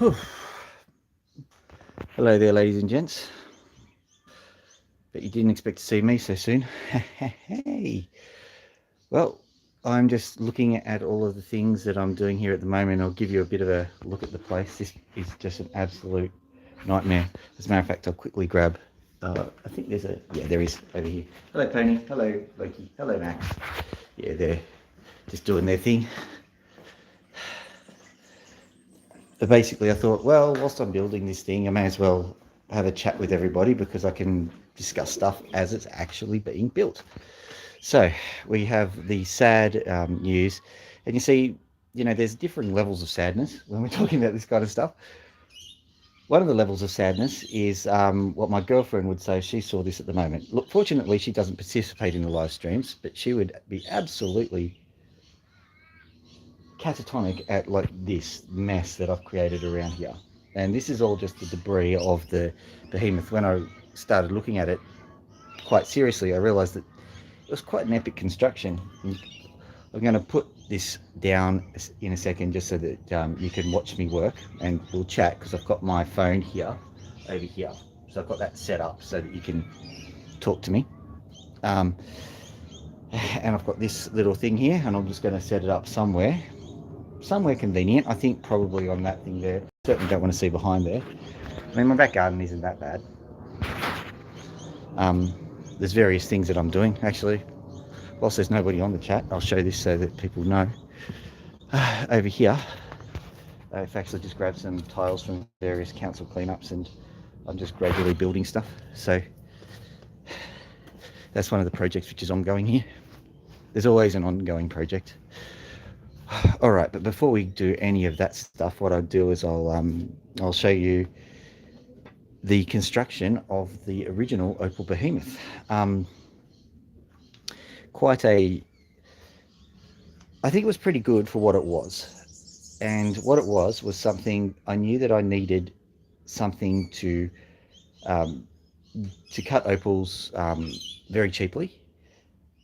Whew. Hello there, ladies and gents. Bet you didn't expect to see me so soon. Hey. Well, I'm just looking at all of the things that I'm doing here at the moment. I'll give you a bit of a look at the place. This is just an absolute nightmare. As a matter of fact, I'll quickly grab, I think there's there is over here. Hello, Pony. Hello, Loki. Hello, Max. Yeah, they're just doing their thing. But basically, I thought, well, whilst I'm building this thing, I may as well have a chat with everybody because I can discuss stuff as it's actually being built. So we have the sad news, and you see, there's different levels of sadness when we're talking about this kind of stuff. One of the levels of sadness is what my girlfriend would say. She saw this at the moment. Look, fortunately, she doesn't participate in the live streams, but she would be absolutely catatonic at like this mess that I've created around here. And this is all just the debris of the behemoth. When I started looking at it quite seriously, I realized that it was quite an epic construction. I'm going to put this down in a second just so that you can watch me work and we'll chat, because I've got my phone here over here, so I've got that set up so that you can talk to me. And I've got this little thing here, and I'm just going to set it up somewhere convenient. I think probably on that thing there. Certainly don't want to see behind there. I mean, my back garden isn't that bad. There's various things that I'm doing, actually. Whilst there's nobody on the chat, I'll show this so that people know. Over here, I've actually just grabbed some tiles from various council cleanups, and I'm just gradually building stuff. So that's one of the projects which is ongoing here. There's always an ongoing project. All right, but before we do any of that stuff, what I'll do is I'll show you the construction of the original opal behemoth. I think it was pretty good for what it was. And what it was something I knew that I needed something to cut opals very cheaply.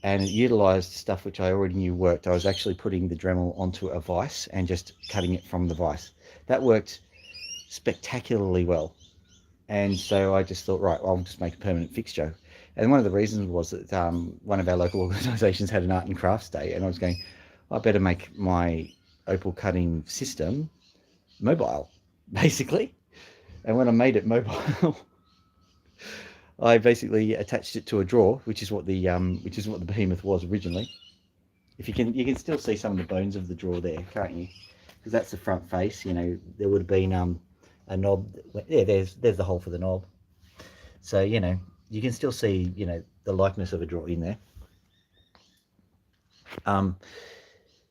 And it utilized stuff which I already knew worked. I was actually putting the Dremel onto a vise and just cutting it from the vise. That worked spectacularly well. And so I just thought, right, I'll just make a permanent fixture. And one of the reasons was that one of our local organisations had an art and crafts day, and I was going, I better make my opal cutting system mobile, basically. And when I made it mobile, I basically attached it to a drawer, which is what the behemoth was originally. If you can still see some of the bones of the drawer there, can't you? Because that's the front face. There would have been a knob. Yeah, there's the hole for the knob. So you can still see the likeness of a drawer in there.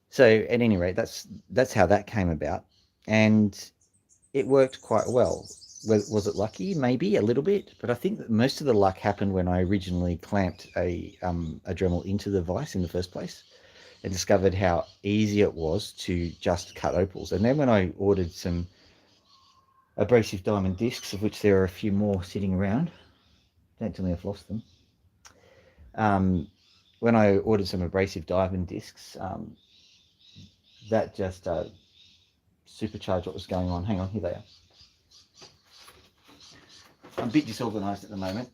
So at any rate, that's how that came about, and it worked quite well. Was it lucky? Maybe a little bit, but I think that most of the luck happened when I originally clamped a Dremel into the vise in the first place, and discovered how easy it was to just cut opals. And then when I ordered some abrasive diamond discs, of which there are a few more sitting around, don't tell me I've lost them. When I ordered some abrasive diamond discs, that just supercharged what was going on. Hang on, here they are. I'm a bit disorganized at the moment.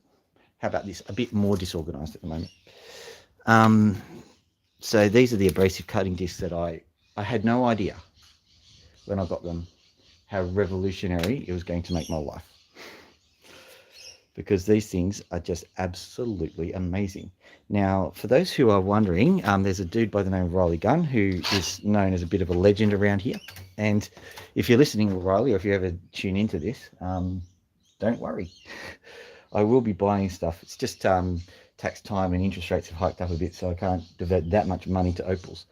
How about this? A bit more disorganized at the moment. So these are the abrasive cutting discs that I had no idea when I got them how revolutionary it was going to make my life. Because these things are just absolutely amazing. Now, for those who are wondering, there's a dude by the name of Riley Gunn who is known as a bit of a legend around here. And if you're listening, Riley, or if you ever tune into this, don't worry. I will be buying stuff. It's just tax time and interest rates have hiked up a bit, so I can't devote that much money to opals.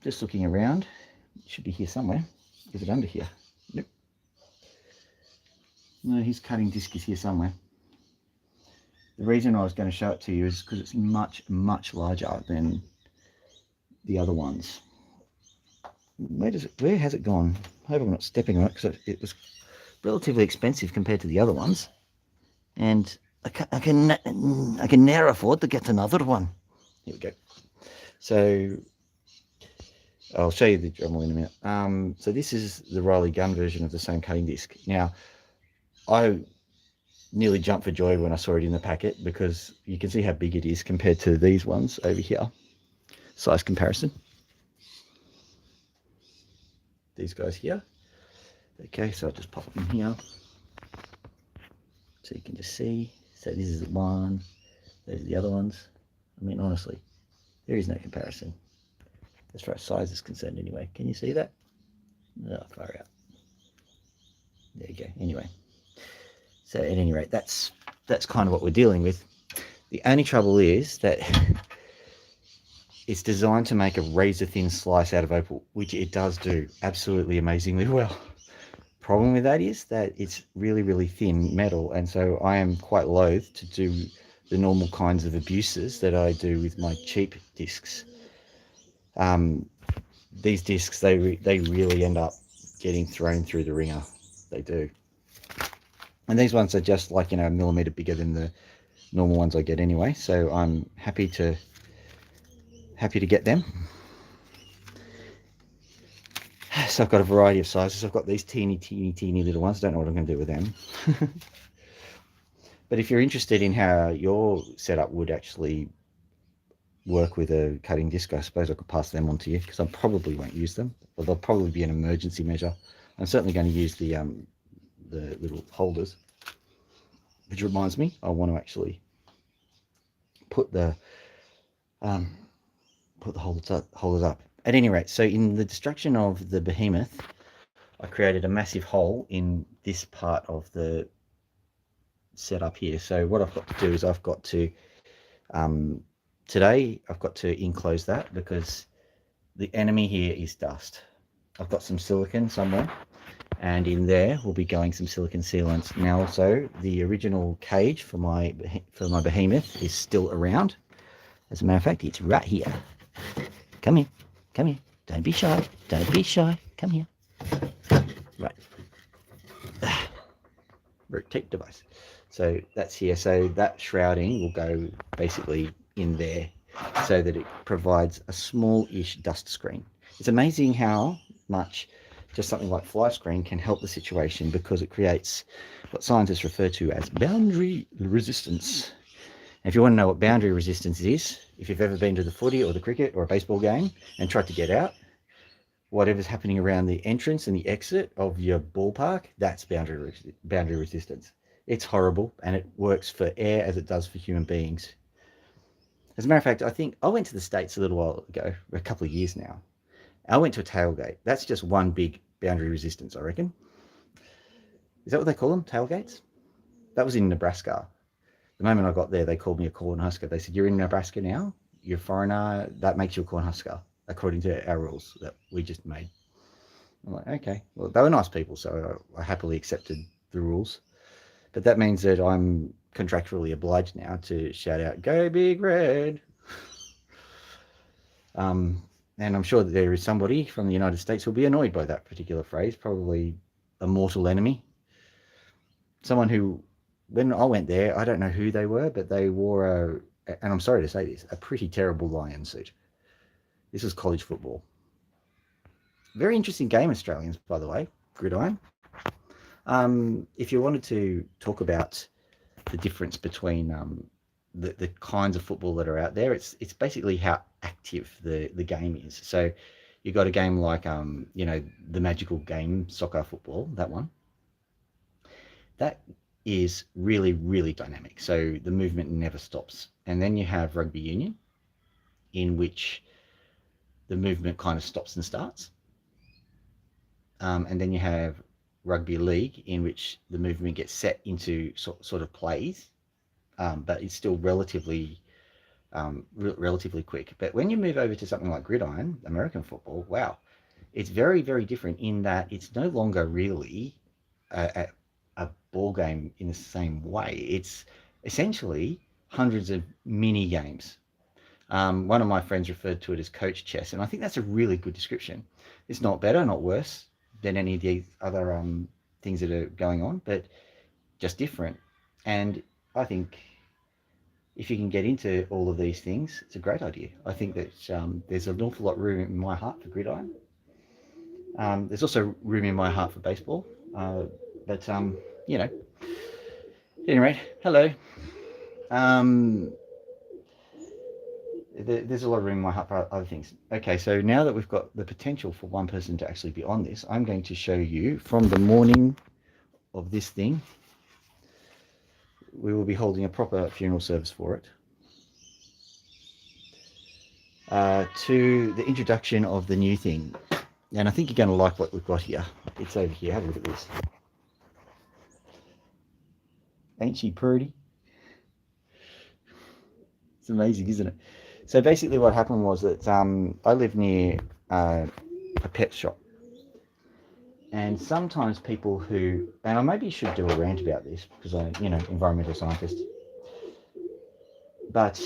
Just looking around. It should be here somewhere. Is it under here? Nope. No, his cutting disc is here somewhere. The reason I was going to show it to you is because it's much, much larger than the other ones. Where has it gone? I hope I'm not stepping on it, because it was relatively expensive compared to the other ones. And I can now afford to get another one. Here we go. So I'll show you the Dremel in a minute. So this is the Riley gun version of the same cutting disc. Now, I nearly jumped for joy when I saw it in the packet because you can see how big it is compared to these ones over here. Size comparison. These guys here. Okay, so I'll just pop them here so you can just see. So this is one, those are the other ones. I mean, honestly, there is no comparison as far as size is concerned anyway. Can you see that? No, far out. There you go. Anyway, so at any rate, that's kind of what we're dealing with. The only trouble is that it's designed to make a razor thin slice out of opal, which it does do absolutely amazingly well. Problem with that is that it's really, really thin metal, and so I am quite loath to do the normal kinds of abuses that I do with my cheap discs. These discs, they really end up getting thrown through the ringer. They do. And these ones are just like, you know, a millimeter bigger than the normal ones I get anyway, so I'm happy to get them. So I've got a variety of sizes. I've got these teeny little ones. Don't know what I'm going to do with them. But if you're interested in how your setup would actually work with a cutting disc, I suppose I could pass them on to you, because I probably won't use them, but they'll probably be an emergency measure. I'm certainly going to use the little holders, which reminds me, I want to actually put the holders up. At any rate, so in the destruction of the behemoth, I created a massive hole in this part of the setup here. So what I've got to do is I've got to today I've got to enclose that, because the enemy here is dust. I've got some silicon somewhere, and in there will be going some silicon sealants. Now also, the original cage for my behemoth is still around. As a matter of fact, it's right here. Come here, come here. Don't be shy, don't be shy. Come here. Right. Rotate device. So that's here. So that shrouding will go basically in there, so that it provides a small-ish dust screen. It's amazing how much just something like fly screen can help the situation, because it creates what scientists refer to as boundary resistance. And if you want to know what boundary resistance is, if you've ever been to the footy or the cricket or a baseball game and tried to get out, whatever's happening around the entrance and the exit of your ballpark, that's boundary resistance. It's horrible, and it works for air as it does for human beings. As a matter of fact, I think I went to the States a little while ago, a couple of years now. I went to a tailgate. That's just one big boundary resistance, I reckon. Is that what they call them? Tailgates? That was in Nebraska. The moment I got there, they called me a Cornhusker. They said, "You're in Nebraska now. You're a foreigner. That makes you a Cornhusker, according to our rules that we just made." I'm like, okay. Well, they were nice people, so I happily accepted the rules. But that means that I'm contractually obliged now to shout out, "Go Big Red." And I'm sure that there is somebody from the United States who'll be annoyed by that particular phrase, probably a mortal enemy. Someone who, when I went there, I don't know who they were, but they wore and I'm sorry to say this, a pretty terrible lion suit. This was college football. Very interesting game, Australians, by the way, gridiron. If you wanted to talk about the difference between the kinds of football that are out there, it's basically how active the game is. So you've got a game like the magical game, soccer football, that one. That is really, really dynamic. So the movement never stops. And then you have rugby union, in which the movement kind of stops and starts. And then you have rugby league, in which the movement gets set into sort of plays, but it's still relatively quick. But when you move over to something like gridiron, American football, wow, it's very, very different in that it's no longer really a ball game in the same way. It's essentially hundreds of mini games. One of my friends referred to it as coach chess, and I think that's a really good description. It's not better, not worse than any of the other things that are going on, but just different. And I think if you can get into all of these things, it's a great idea. I think that there's an awful lot of room in my heart for gridiron. There's also room in my heart for baseball. But, you know, anyway, hello. There's a lot of room in my heart for other things. Okay, so now that we've got the potential for one person to actually be on this, I'm going to show you from the morning of this thing. We will be holding a proper funeral service for it. To the introduction of the new thing. And I think you're going to like what we've got here. It's over here. Have a look at this. Ain't she pretty? It's amazing, isn't it? So basically what happened was that I live near a pet shop. And sometimes people who, and I maybe should do a rant about this because I'm, environmental scientist. But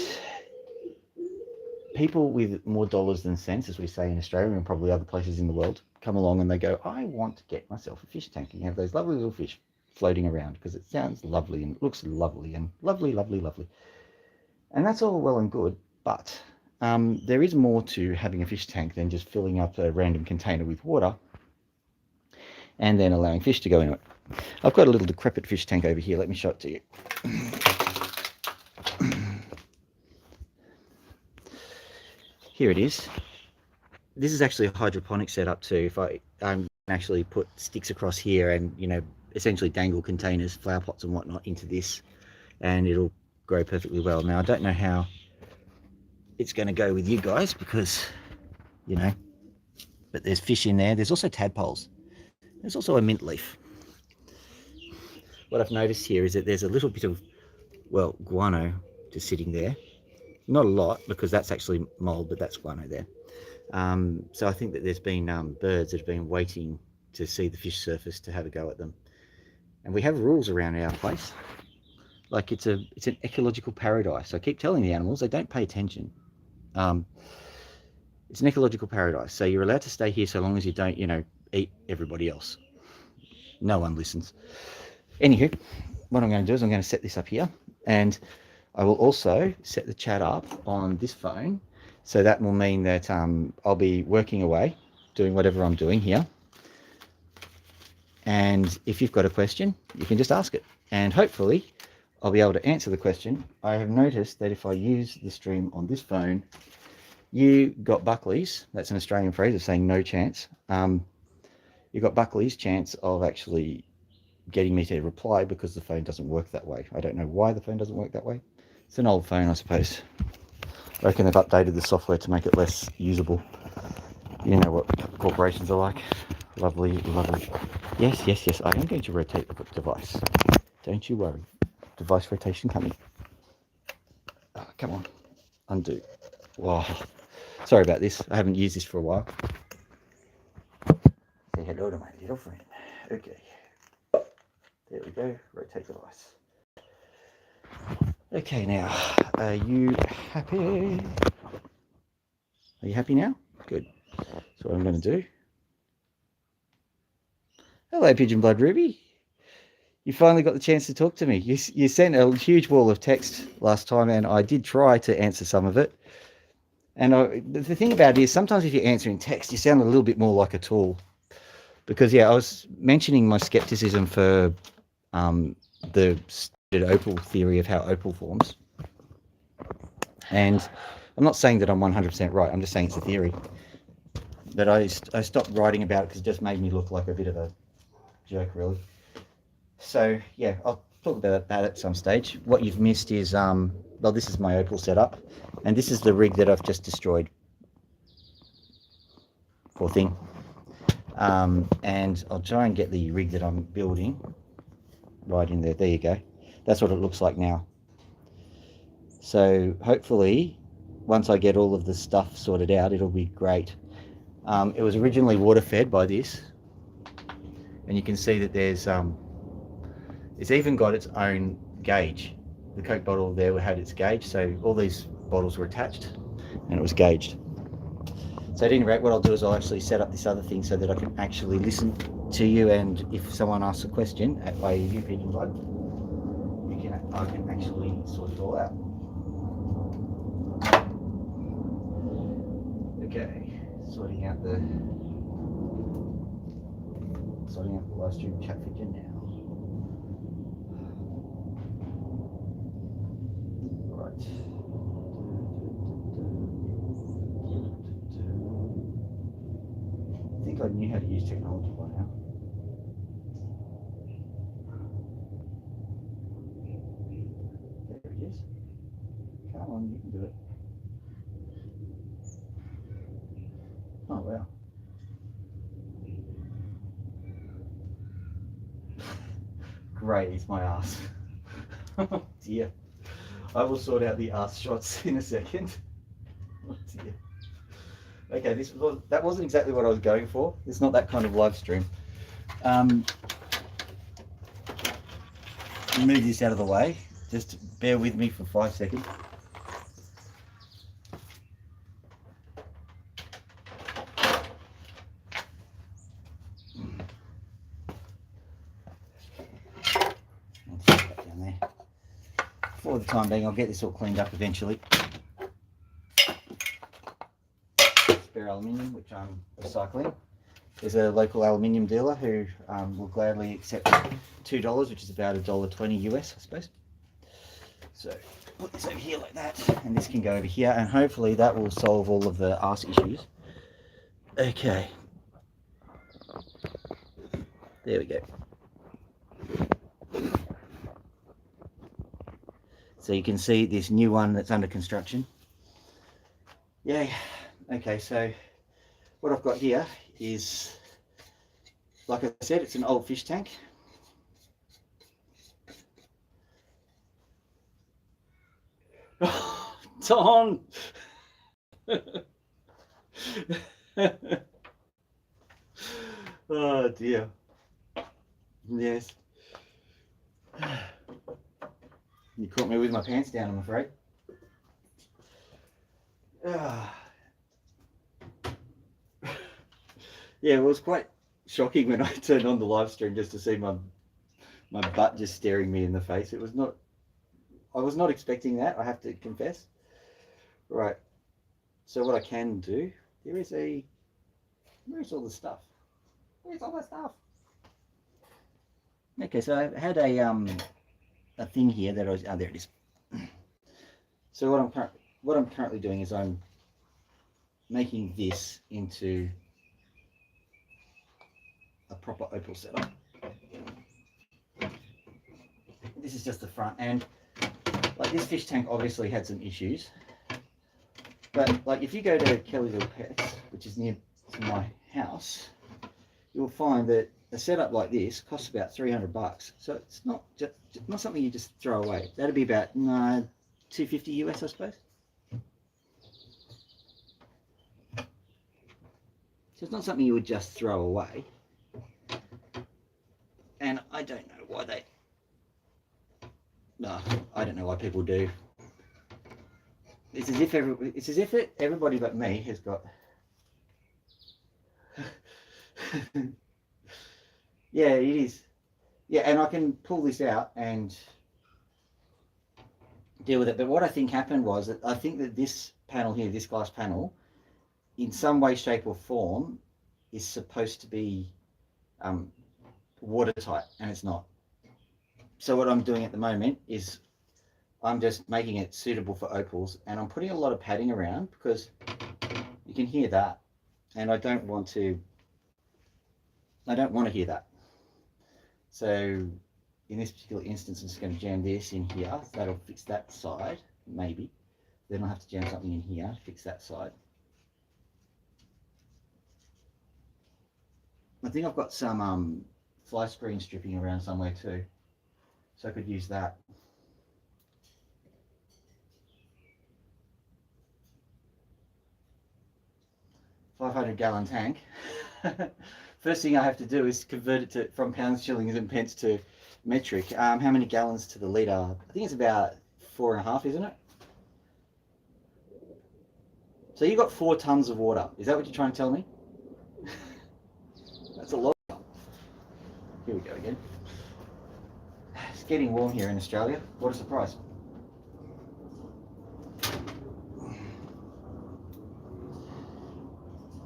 people with more dollars than cents, as we say in Australia and probably other places in the world, come along and they go, I want to get myself a fish tank. And you have those lovely little fish floating around because it sounds lovely and looks lovely and lovely, lovely, lovely. And that's all well and good, but there is more to having a fish tank than just filling up a random container with water and then allowing fish to go in it. I've got a little decrepit fish tank over here. Let me show it to you. Here it is. This is actually a hydroponic setup too. If I can actually put sticks across here and, essentially dangle containers, flower pots and whatnot into this, and it'll grow perfectly well. Now, I don't know how it's going to go with you guys because, but there's fish in there. There's also tadpoles. There's also a mint leaf. What I've noticed here is that there's a little bit of, guano just sitting there. Not a lot because that's actually mold, but that's guano there. So I think that there's been birds that have been waiting to see the fish surface to have a go at them. And we have rules around our place. Like it's an ecological paradise. I keep telling the animals they don't pay attention. It's an ecological paradise. So you're allowed to stay here so long as you don't, eat everybody else. No one listens. Anywho, what I'm going to do is I'm going to set this up here, and I will also set the chat up on this phone. So that will mean that I'll be working away, doing whatever I'm doing here. And if you've got a question, you can just ask it. And hopefully I'll be able to answer the question. I have noticed that if I use the stream on this phone, you got Buckley's, that's an Australian phrase of saying no chance. You got Buckley's chance of actually getting me to reply because the phone doesn't work that way. I don't know why the phone doesn't work that way. It's an old phone, I suppose. I reckon they've updated the software to make it less usable. You know what corporations are like. Lovely, lovely. Yes, I am going to rotate the device. Don't you worry. Device rotation coming. Oh, come on. Undo. Wow. Sorry about this. I haven't used this for a while. Say hello to my little friend. Okay. There we go. Rotate device. Okay, now, are you happy? Are you happy now? Good. So what I'm going to do. Hello, Pigeon Blood Ruby. You finally got the chance to talk to me. You sent a huge wall of text last time, and I did try to answer some of it. And the thing about it is, sometimes if you answer in text, you sound a little bit more like a tool. Because, I was mentioning my skepticism for the opal theory of how opal forms, and I'm not saying that I'm 100% right, I'm just saying it's a theory, but I stopped writing about it because it just made me look like a bit of a joke, really. So I'll talk about that at some stage. What you've missed is this is my opal setup, and this is the rig that I've just destroyed. Poor thing. And I'll try and get the rig that I'm building right in there. There you go. That's what it looks like now. So hopefully, once I get all of the stuff sorted out, it'll be great. It was originally water fed by this, and you can see that there's it's even got its own gauge. The Coke bottle there had its gauge, so all these bottles were attached, and it was gauged. So at any rate, what I'll do is I'll actually set up this other thing so that I can actually listen to you, and if someone asks a question at way you Pigeon Blood, I can actually sort it all out. Okay, sorting out the live stream chat feature now. Right. I think I knew how to use technology by now. There it is. Come on, you can do it. Oh wow. Great, it's my ass. Oh dear. I will sort out the ass shots in a second. Oh dear. Okay, that wasn't exactly what I was going for. It's not that kind of live stream. Move this out of the way. Just bear with me for 5 seconds. I'll just put that down there. For the time being, I'll get this all cleaned up eventually. Spare aluminium, which I'm recycling. There's a local aluminium dealer who will gladly accept $2, which is about $1.20 US, I suppose. So put this over here like that, and this can go over here, and hopefully that will solve all of the arse issues. Okay. There we go. So you can see this new one that's under construction. Yay. Okay, so what I've got here is, like I said, it's an old fish tank. Don! Oh dear. Yes. You caught me with my pants down, I'm afraid. Yeah, it was quite shocking when I turned on the live stream just to see my butt just staring me in the face. I was not expecting that, I have to confess. Right. So what I can do, where's all the stuff? Where's all the stuff? Okay, so I had a thing here that there it is. So what I'm currently doing is I'm making this into a proper opal setup. This is just the front, and like this fish tank obviously had some issues, but like if you go to Kelly's Little Pets, which is near to my house, you'll find that a setup like this costs about $300. So it's not something you just throw away. That'd be about $250 US, I suppose. So it's not something you would just throw away. And I don't know why I don't know why people do. It's as if everybody but me has got. Yeah, it is. Yeah, and I can pull this out and deal with it. But what I think happened was that I think that this panel here, this glass panel, in some way, shape, or form, is supposed to be watertight, and it's not. So what I'm doing at the moment is I'm just making it suitable for opals, and I'm putting a lot of padding around because you can hear that, and I don't want to hear that. So in this particular instance, I'm just going to jam this in here. That'll fix that side, maybe. Then I'll have to jam something in here to fix that side. I think I've got some fly screen stripping around somewhere too, so I could use that. $500-gallon tank. First thing I have to do is convert it from pounds, shillings, and pence to metric. How many gallons to the litre? I think it's about 4.5, isn't it? So you got 4 tons of water. Is that what you're trying to tell me? That's a lot. Here we go again. It's getting warm here in Australia. What a surprise.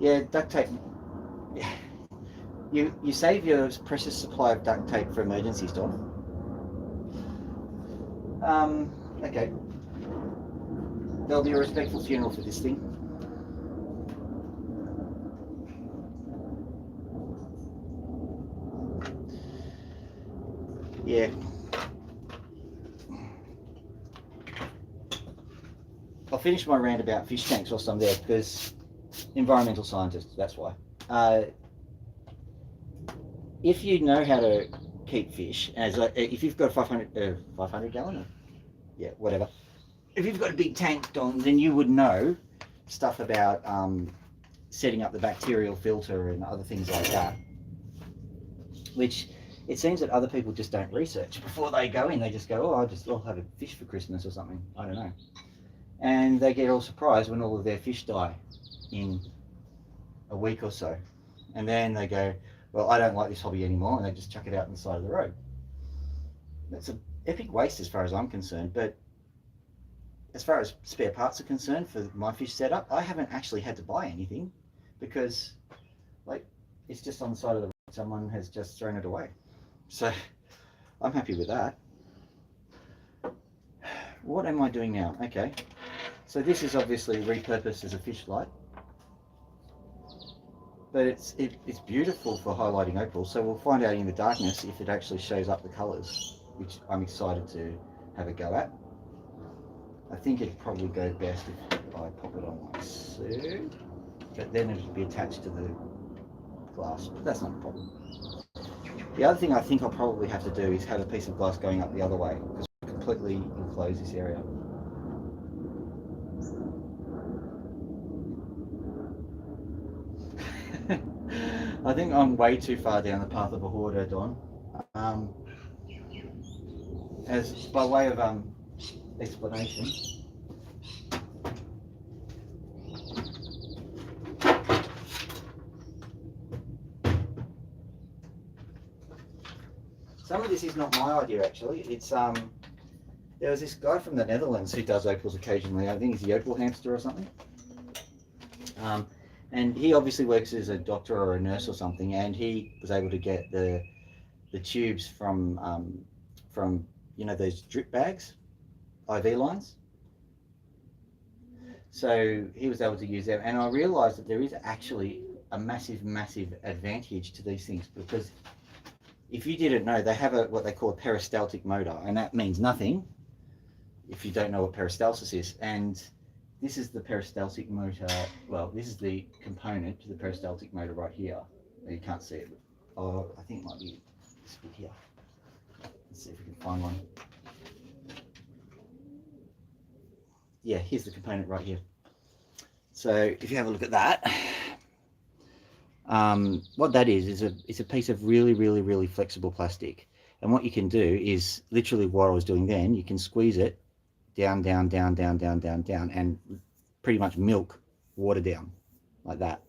Yeah, duct tape. You save your precious supply of duct tape for emergencies, Don. Okay. There'll be a respectful funeral for this thing. Yeah. I'll finish my rant about fish tanks whilst I'm there, because environmental scientists, that's why. If you know how to keep fish, if you've got a 500 gallon, yeah, whatever. If you've got a big tank, Don, then you would know stuff about setting up the bacterial filter and other things like that, which it seems that other people just don't research before they go in. They just go, oh, I'll have a fish for Christmas or something. I don't know. And they get all surprised when all of their fish die in a week or so. And then they go, well, I don't like this hobby anymore, and they just chuck it out on the side of the road. That's an epic waste as far as I'm concerned. But as far as spare parts are concerned for my fish setup, I haven't actually had to buy anything, because like it's just on the side of the road. Someone has just thrown it away. So I'm happy with that. What am I doing now? Okay. So this is obviously repurposed as a fish light. But it's beautiful for highlighting opals. So we'll find out in the darkness if it actually shows up the colours, which I'm excited to have a go at. I think it'd probably go best if I pop it on like so, but then it'll be attached to the glass, but that's not a problem. The other thing I think I'll probably have to do is have a piece of glass going up the other way, because we'll completely enclose this area. I think I'm way too far down the path of a hoarder, Don. As by way of explanation, some of this is not my idea actually. It's there was this guy from the Netherlands who does opals occasionally. I think he's the opal hamster or something. And he obviously works as a doctor or a nurse or something, and he was able to get the tubes from those drip bags, IV lines. So he was able to use them, and I realised that there is actually a massive advantage to these things, because if you didn't know, they have what they call a peristaltic motor, and that means nothing if you don't know what peristalsis is. And this is the peristaltic motor. Well, this is the component to the peristaltic motor right here. You can't see it, but I think it might be this bit here. Let's see if we can find one. Yeah, here's the component right here. So if you have a look at that, what that is a piece of really flexible plastic. And what you can do is literally what I was doing then, you can squeeze it down, and pretty much milk water down like that.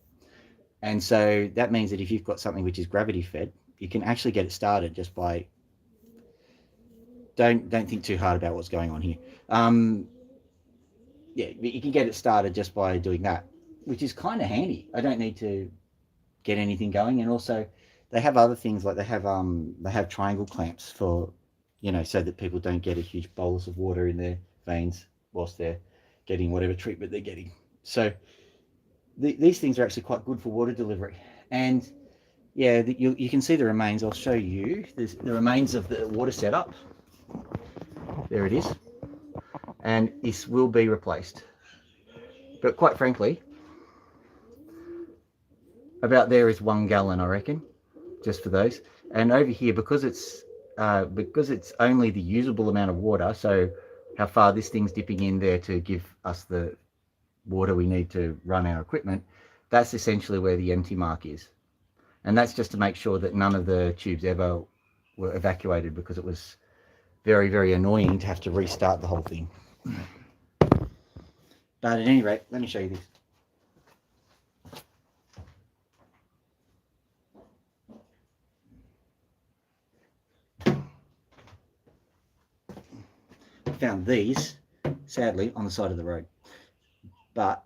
And so that means that if you've got something which is gravity fed, you can actually get it started just by, don't think too hard about what's going on here. Yeah, you can get it started just by doing that, which is kind of handy. I don't need to get anything going. And also they have other things, like they have triangle clamps for, so that people don't get a huge bolus of water in their veins whilst they're getting whatever treatment they're getting. So these things are actually quite good for water delivery. And yeah, you can see the remains. I'll show you the remains of the water setup. There it is. And this will be replaced. But quite frankly, about there is 1 gallon, I reckon, just for those. And over here, because it's only the usable amount of water, so how far this thing's dipping in there to give us the water we need to run our equipment, that's essentially where the empty mark is. And that's just to make sure that none of the tubes ever were evacuated, because it was very annoying to have to restart the whole thing. But at any rate, let me show you this. I found these, sadly, on the side of the road. But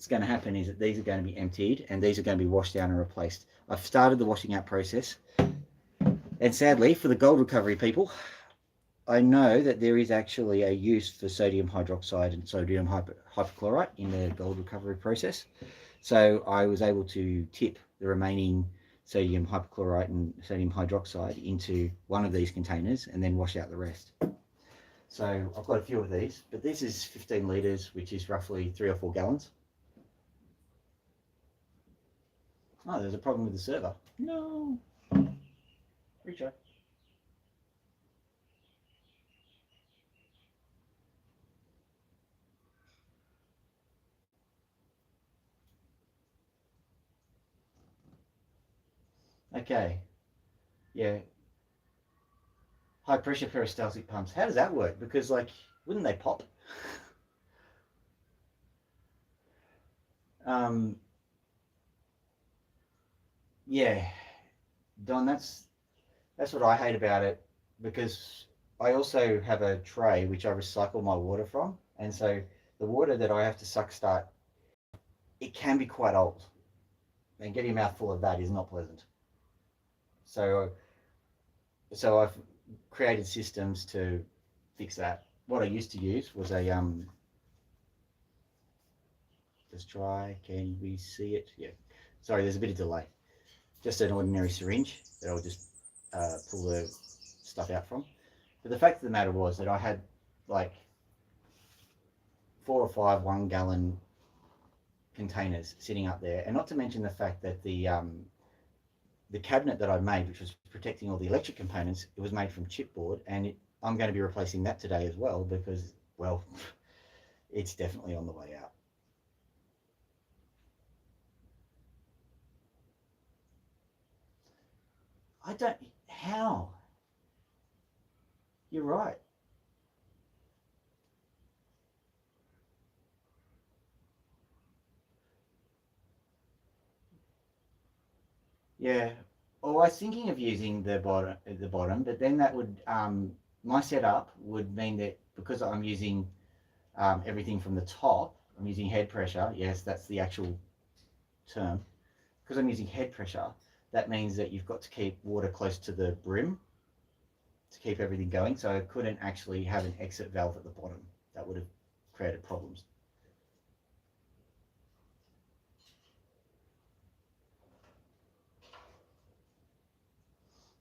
what's going to happen is that these are going to be emptied and these are going to be washed out and replaced. I've started the washing out process, and sadly for the gold recovery people, I know that there is actually a use for sodium hydroxide and sodium hypochlorite in the gold recovery process. So I was able to tip the remaining sodium hypochlorite and sodium hydroxide into one of these containers and then wash out the rest. So I've got a few of these, but this is 15 litres, which is roughly 3 or 4 gallons. Oh, there's a problem with the server. No. Retry. Okay. Yeah. High pressure peristaltic pumps. How does that work? Because, like, wouldn't they pop? Um, yeah. Don, that's what I hate about it, because I also have a tray which I recycle my water from, and so the water that I have to suck start, it can be quite old, and getting a mouthful of that is not pleasant. So I've created systems to fix that. What I used to use was a just try. Can we see it? Yeah. Sorry, there's a bit of delay. Just an ordinary syringe that I'll just pull the stuff out from. But the fact of the matter was that I had like 4 or 5 1-gallon containers sitting up there, and not to mention the fact that the cabinet that I made, which was protecting all the electric components, it was made from chipboard, and I'm going to be replacing that today as well, because, well, it's definitely on the way out. I don't, how? You're right. Yeah. Well, I was thinking of using the bottom, but then that would, my setup would mean that because I'm using everything from the top, I'm using head pressure. Yes, that's the actual term. Because I'm using head pressure, that means that you've got to keep water close to the brim to keep everything going. So I couldn't actually have an exit valve at the bottom. That would have created problems.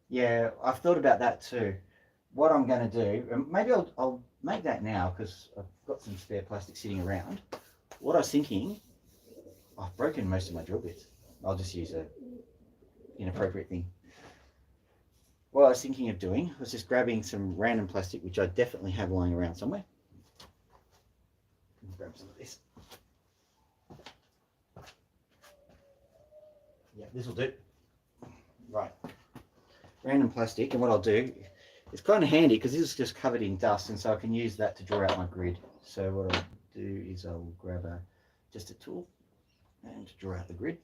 Yeah, I've thought about that too. What I'm going to do, maybe I'll make that now because I've got some spare plastic sitting around. What I was thinking, I've broken most of my drill bits. I'll just use a inappropriate thing. What I was thinking of doing was just grabbing some random plastic, which I definitely have lying around somewhere. Grab some of this. Yeah, this will do. Right. Random plastic, and what I'll do, it's kind of handy because this is just covered in dust, and so I can use that to draw out my grid. So what I'll do is I'll grab just a tool and draw out the grid.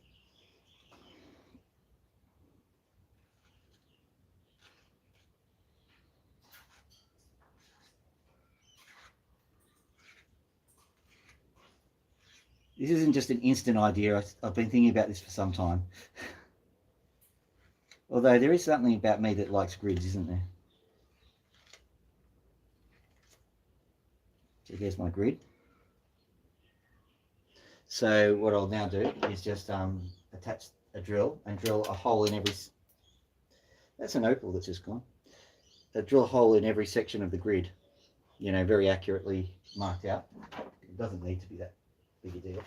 This isn't just an instant idea. I've been thinking about this for some time. Although there is something about me that likes grids, isn't there? So there's my grid. So what I'll now do is just attach a drill and drill a hole in every... That's an opal that's just gone. Drill a hole in every section of the grid, you know, very accurately marked out. It doesn't need to be that big a deal.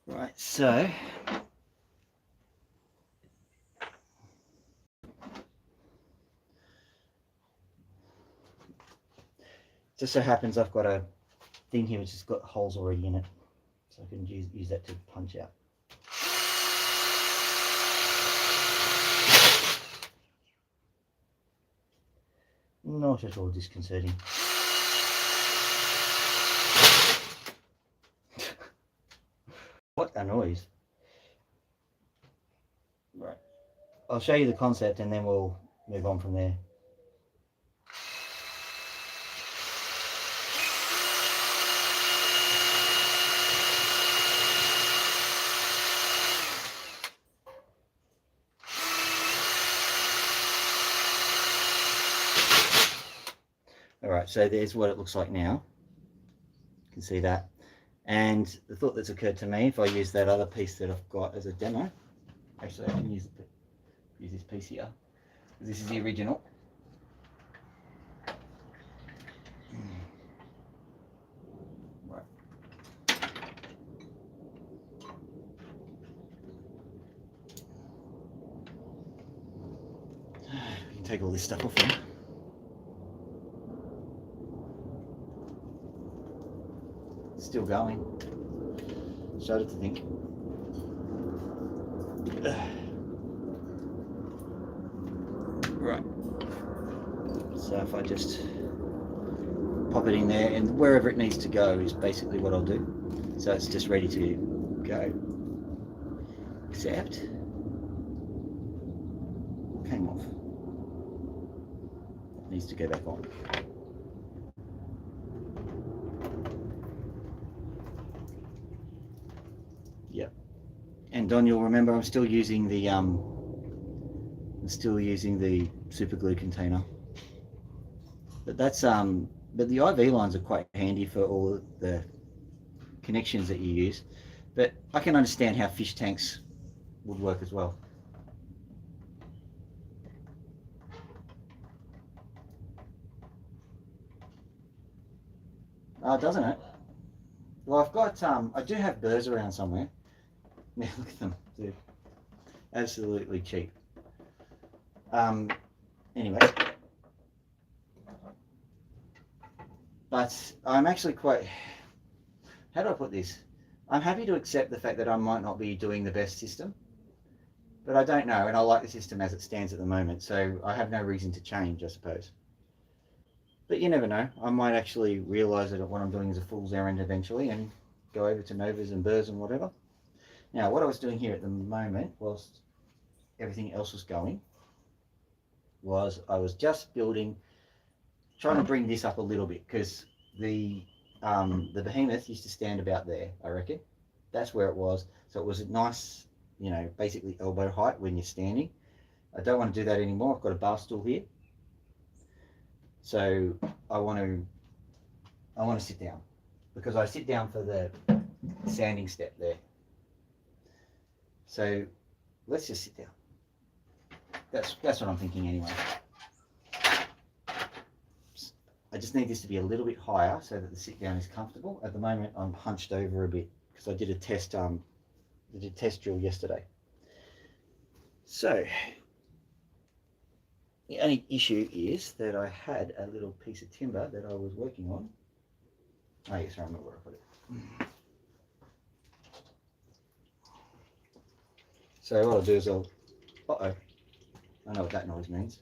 Right, so just so happens I've got a thing here which has got holes already in it, so I can use that to punch out. not at all disconcerting. What a noise. Right. I'll show you the concept and then we'll move on from there. Alright, so there's what it looks like now. You can see that. And the thought that's occurred to me, if I use that other piece that I've got as a demo, actually I can use this piece here, because this is the original. Right. You can take all this stuff off here. Still going. Shudder to think. Right. So if I just pop it in there, and wherever it needs to go is basically what I'll do. So it's just ready to go. Except came off. It needs to go back on. Yep. And Don, you'll remember I'm still using the super glue container. But that's but the IV lines are quite handy for all the connections that you use. But I can understand how fish tanks would work as well. Doesn't it? Well, I've got I do have burrs around somewhere. Now look at them, they're absolutely cheap. Anyway, but I'm actually quite, how do I put this? I'm happy to accept the fact that I might not be doing the best system, but I don't know, and I like the system as it stands at the moment, so I have no reason to change, I suppose. But you never know, I might actually realise that what I'm doing is a fool's errand eventually and go over to Novas and burrs and whatever. Now, what I was doing here at the moment, whilst everything else was going, was I was just building, trying to bring this up a little bit, because the behemoth used to stand about there, I reckon. That's where it was. So it was a nice, you know, basically elbow height when you're standing. I don't want to do that anymore. I've got a bar stool here. So I want to sit down, because I sit down for the sanding step there. So let's just sit down. That's what I'm thinking anyway. I just need this to be a little bit higher so that the sit down is comfortable. At the moment I'm hunched over a bit because I did a test drill yesterday. So the only issue is that I had a little piece of timber that I was working on. Oh yes, I remember where I put it. So what I'll do is I know what that noise means.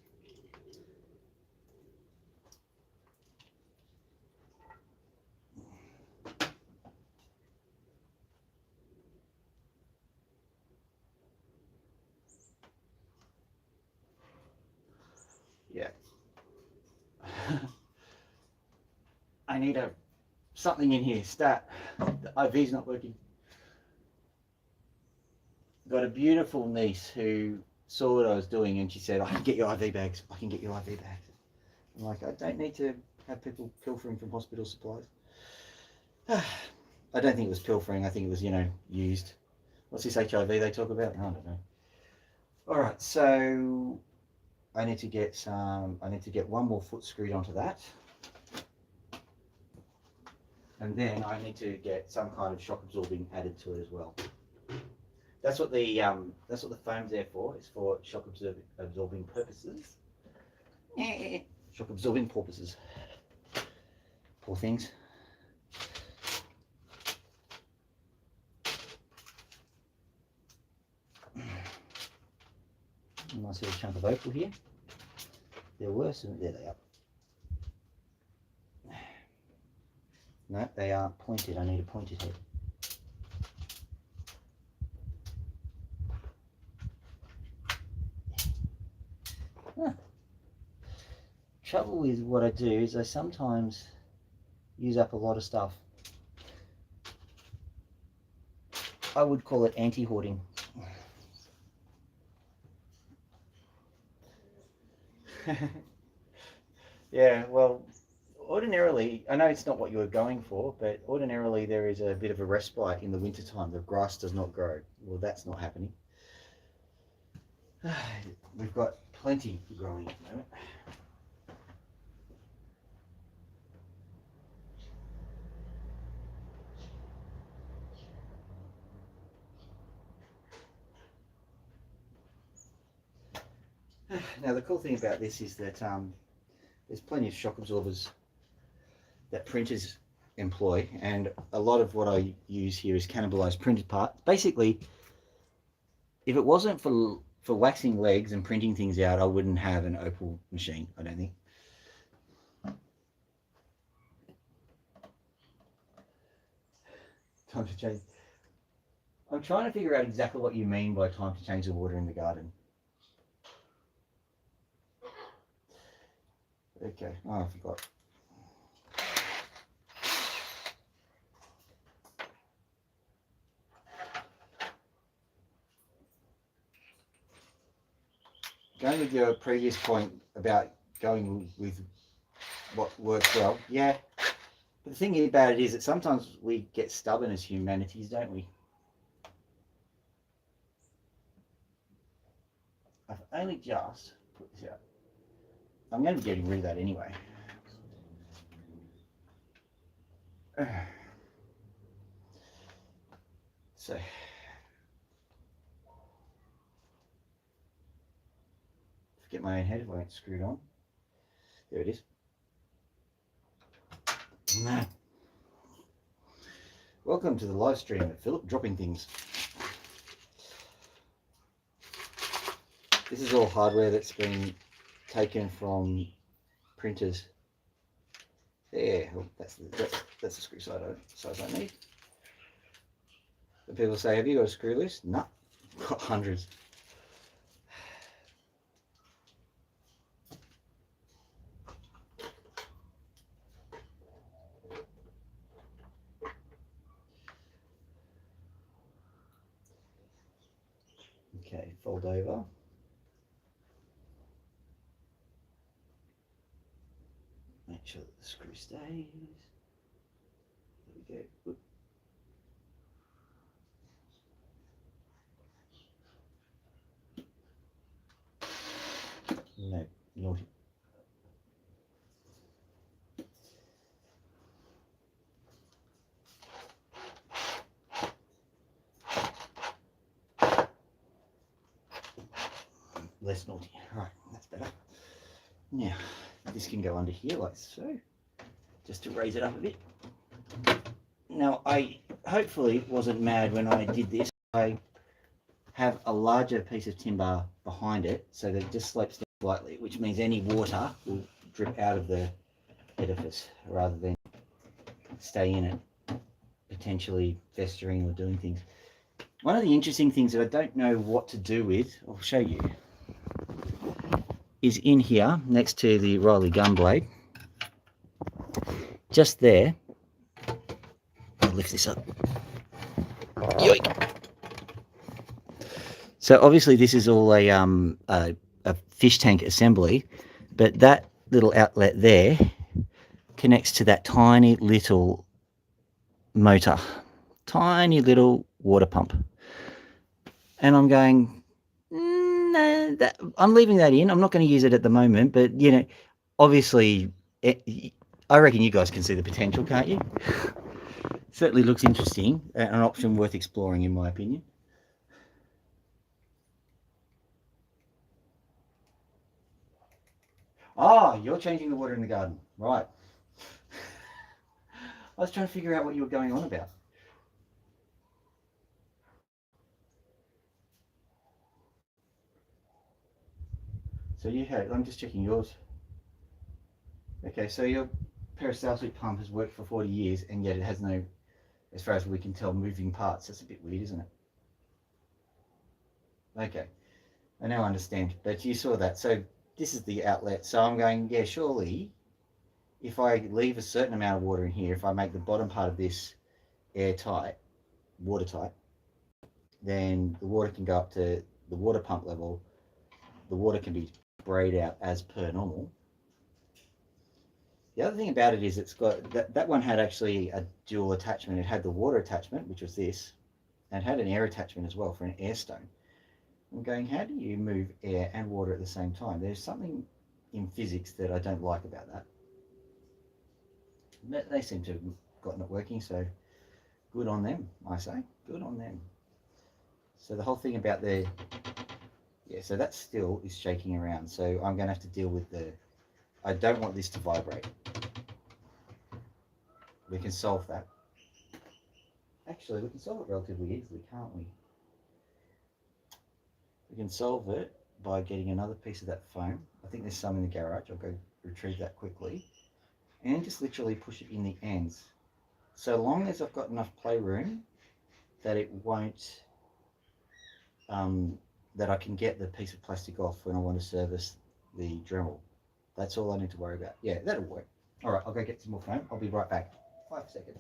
Yeah. I need something in here. Stat. The IV's not working. Got a beautiful niece who saw what I was doing and she said, I can get you IV bags. I can get you IV bags. I'm like, I don't need to have people pilfering from hospital supplies. I don't think it was pilfering. I think it was, you know, used. What's this HIV they talk about? I don't know. All right, so I need to get one more foot screwed onto that. And then I need to get some kind of shock absorbing added to it as well. That's what the foam's there for. It's for shock absorbing purposes. Shock absorbing porpoises. Poor things. A nice little chunk of opal here. There were some. There they are. No, they aren't pointed. I need a pointed head. Huh. Trouble with what I do is I sometimes use up a lot of stuff. I would call it anti-hoarding. Yeah, well, ordinarily, I know it's not what you were going for, but ordinarily there is a bit of a respite in the wintertime. The grass does not grow. Well, that's not happening. We've got plenty growing at the moment. Now, the cool thing about this is that there's plenty of shock absorbers that printers employ, and a lot of what I use here is cannibalized printed part. Basically, if it wasn't for waxing legs and printing things out, I wouldn't have an opal machine, I don't think. Time to change. I'm trying to figure out exactly what you mean by time to change the water in the garden. Okay, oh, I forgot. Going with your previous point about going with what works well, yeah. But the thing about it is that sometimes we get stubborn as humanities, don't we? I've only just put this out. I'm going to be getting rid of that anyway. So, forget my own head if I ain't screwed on. There it is. No. Welcome to the live stream of Philip dropping things. This is all hardware that's been taken from printers. There, oh, that's the screw size I need. And people say, have you got a screw loose? No, I've got hundreds. Okay, fold over. Make sure that the screw stays. There we go. Oop. No, naughty. Less naughty. Right, that's better. Now, this can go under here like so, just to raise it up a bit. Now, I hopefully wasn't mad when I did this. I have a larger piece of timber behind it so that it just slopes down slightly, which means any water will drip out of the edifice rather than stay in it, potentially festering or doing things. One of the interesting things that I don't know what to do with, I'll show you, is in here next to the Riley gun blade. Just there, I'll lift this up. Yoink! So obviously this is all a fish tank assembly, but that little outlet there connects to that tiny little motor, tiny little water pump. And I'm going, no, I'm leaving that in. I'm not going to use it at the moment, but you know, obviously, I reckon you guys can see the potential, can't you? Certainly looks interesting, an option worth exploring, in my opinion. Ah, you're changing the water in the garden, right? I was trying to figure out what you were going on about. So you had, I'm just checking yours. Okay, so you're peristaltic pump has worked for 40 years and yet it has no, as far as we can tell, moving parts. That's a bit weird, isn't it? Okay, I now understand, but you saw that. So this is the outlet. So I'm going, yeah, surely if I leave a certain amount of water in here, if I make the bottom part of this airtight, watertight, then the water can go up to the water pump level. The water can be sprayed out as per normal. The other thing about it is it's got, that one had actually a dual attachment. It had the water attachment, which was this, and it had an air attachment as well for an air stone. I'm going, how do you move air and water at the same time? There's something in physics that I don't like about that. But they seem to have gotten it working, so good on them, I say. Good on them. So the whole thing about the, yeah, so that still is shaking around. So I'm going to have to deal with the, I don't want this to vibrate. We can solve that. Actually, we can solve it relatively easily, can't we? We can solve it by getting another piece of that foam. I think there's some in the garage. I'll go retrieve that quickly. And just literally push it in the ends. So long as I've got enough playroom that it won't, that I can get the piece of plastic off when I want to service the Dremel. That's all I need to worry about. Yeah, that'll work. All right, I'll go get some more foam. I'll be right back. 5 seconds.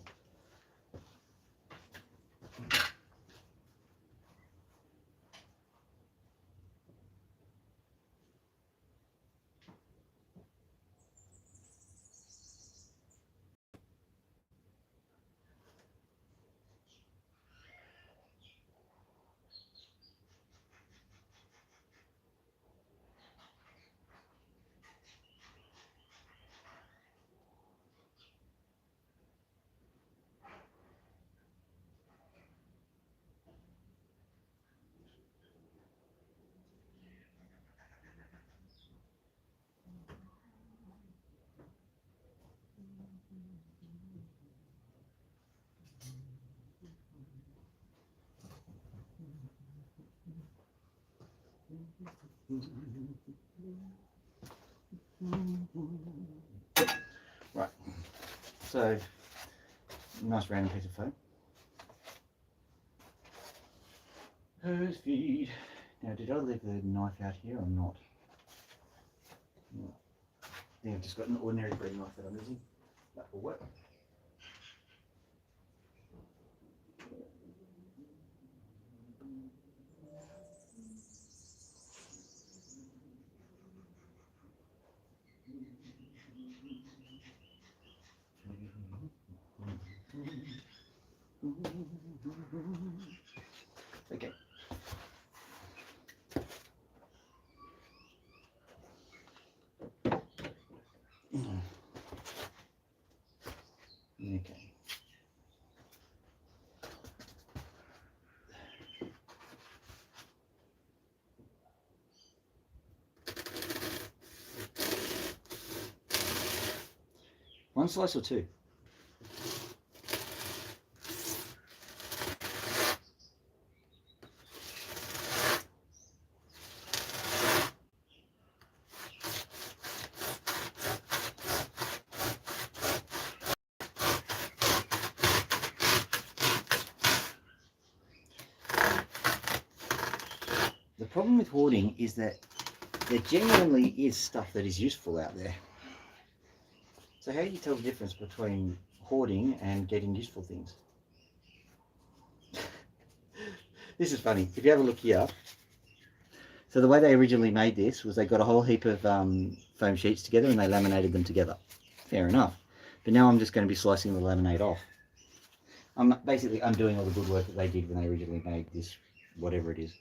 Right, so nice random piece of foam. Hose feed. Now, did I leave the knife out here or not? No. I think I've just got an ordinary bread knife that I'm using. That will work. Okay. Okay. One slice or two? The problem with hoarding is that there genuinely is stuff that is useful out there. So how do you tell the difference between hoarding and getting useful things? This is funny. If you have a look here, so the way they originally made this was they got a whole heap of foam sheets together and they laminated them together. Fair enough. But now I'm just going to be slicing the laminate off. I'm basically undoing all the good work that they did when they originally made this, whatever it is.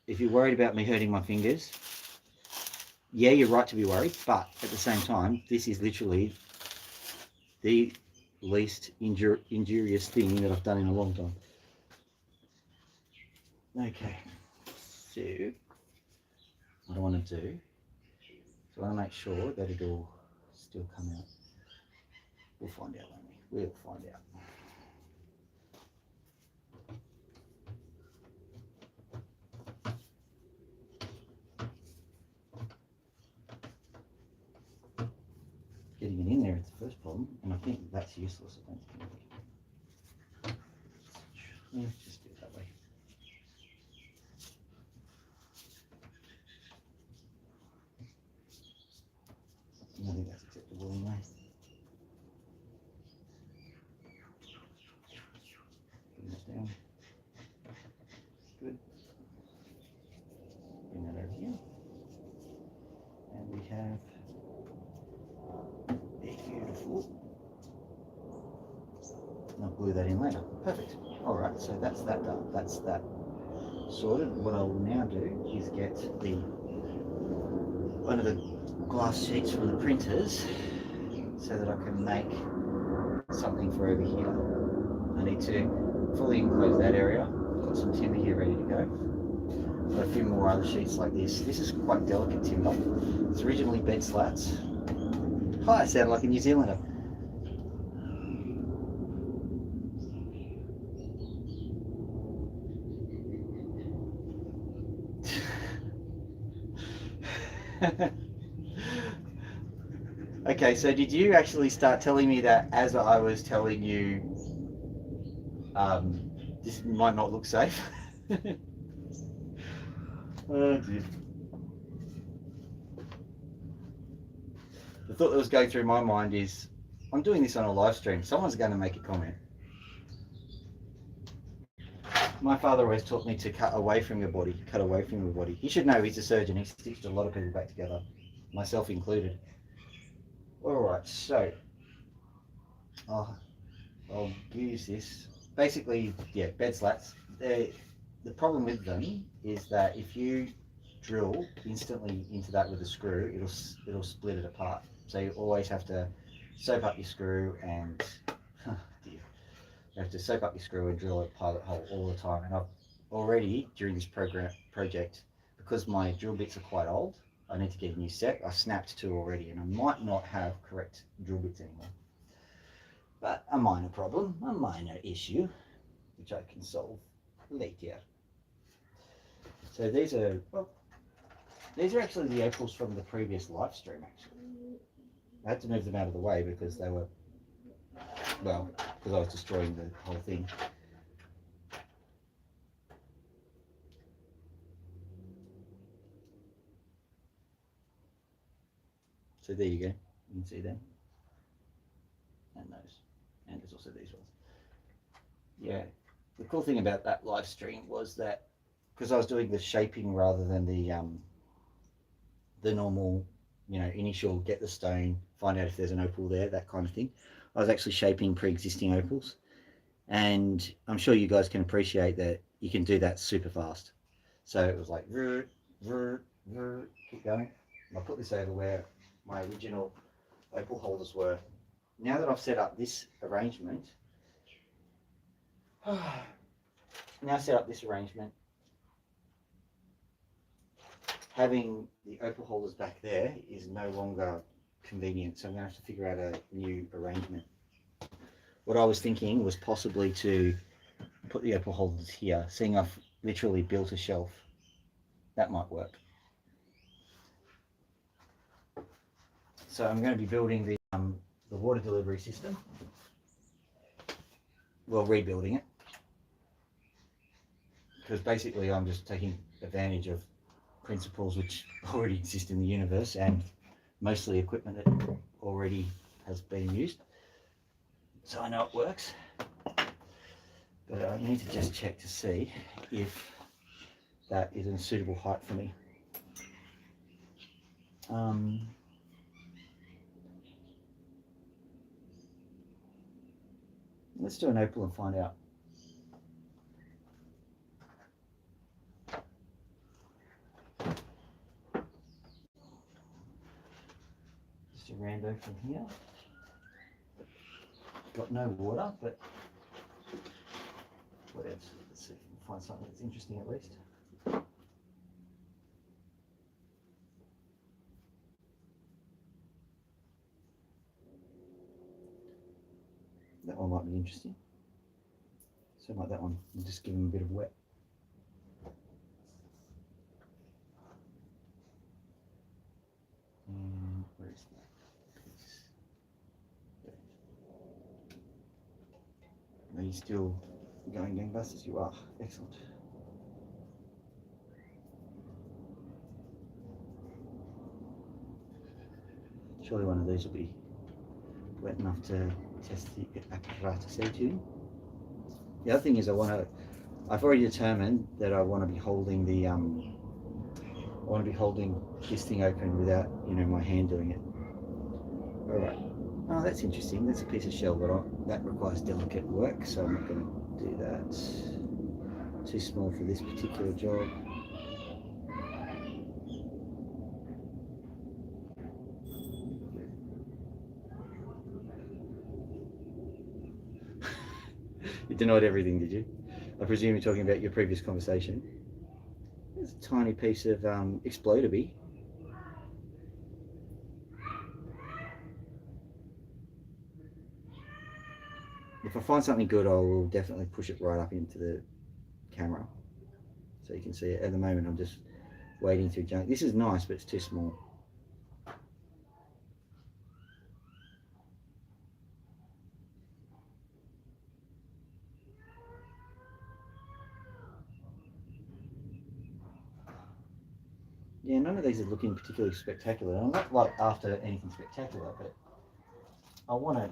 If you're worried about me hurting my fingers, yeah, you're right to be worried, but at the same time, this is literally the least injurious thing that I've done in a long time. Okay, so what I want to do, so I want to make sure that it'll still come out. We'll find out, won't we? We'll find out. that's useless. I don't think. Yeah, just do it that way. I think that's acceptable anyway. Bring that down. Good. Bring that over here. And we have beautiful. I'll glue that in later. Perfect. Alright, so that's that done. That's that sorted. What I will now do is get one of the glass sheets from the printers so that I can make something for over here. I need to fully enclose that area. I've got some timber here ready to go. Got a few more other sheets like this. This is quite delicate timber. It's originally bed slats. Hi, I sound like a New Zealander. Okay, so did you actually start telling me that as I was telling you this might not look safe? Oh dear. The thought that was going through my mind is, I'm doing this on a live stream. Someone's going to make a comment. My father always taught me to cut away from your body, cut away from your body. You should know he's a surgeon. He stitched a lot of people back together, myself included. All right, so I'll use this. Basically, yeah, bed slats. The problem with them is that if you drill instantly into that with a screw, it'll split it apart. So you always have to soap up your screw and dear, you have to soap up your screw and drill a pilot hole all the time. And I've already during this project, because my drill bits are quite old, I need to get a new set. I snapped two already, and I might not have correct drill bits anymore. But a minor problem, a minor issue, which I can solve later. So these are, well, these are actually the opals from the previous live stream, actually. I had to move them out of the way because they were, well, because I was destroying the whole thing. So there you go. You can see them. And those. And there's also these ones. Yeah. The cool thing about that live stream was that because I was doing the shaping rather than the normal, initial get the stone, find out if there's an opal there, that kind of thing. I was actually shaping pre-existing opals. And I'm sure you guys can appreciate that you can do that super fast. So it was like, keep going. I'll put this over where my original opal holders were. Now that I've set up this arrangement, having the opal holders back there is no longer convenient. So I'm going to have to figure out a new arrangement. What I was thinking was possibly to put the opal holders here, seeing I've literally built a shelf. That might work. So I'm going to be building the water delivery system. Well, rebuilding it. Because basically I'm just taking advantage of principles which already exist in the universe and mostly equipment that already has been used. So I know it works. But I need to just check to see if that is a suitable height for me. Let's do an opal and find out. Just a rando from here. Got no water, but what else? Let's see if we can find something that's interesting at least. That one might be interesting. So like that one, we'll just give them a bit of wet. And where is that piece? There. Are you still going gangbusters? You are. Excellent. Surely one of these will be wet enough to test the apparatus tuning. The other thing is I've already determined that I want to be holding this thing open without, my hand doing it. All right. Oh, that's interesting. That's a piece of shell, but that requires delicate work, so I'm not going to do that. Too small for this particular job. You denied everything, did you? I presume you're talking about your previous conversation. There's a tiny piece of exploder-bee. If I find something good, I will definitely push it right up into the camera so you can see it. At the moment, I'm just wading through junk. This is nice, but it's too small. Yeah, none of these are looking particularly spectacular. I'm not like after anything spectacular, but I want to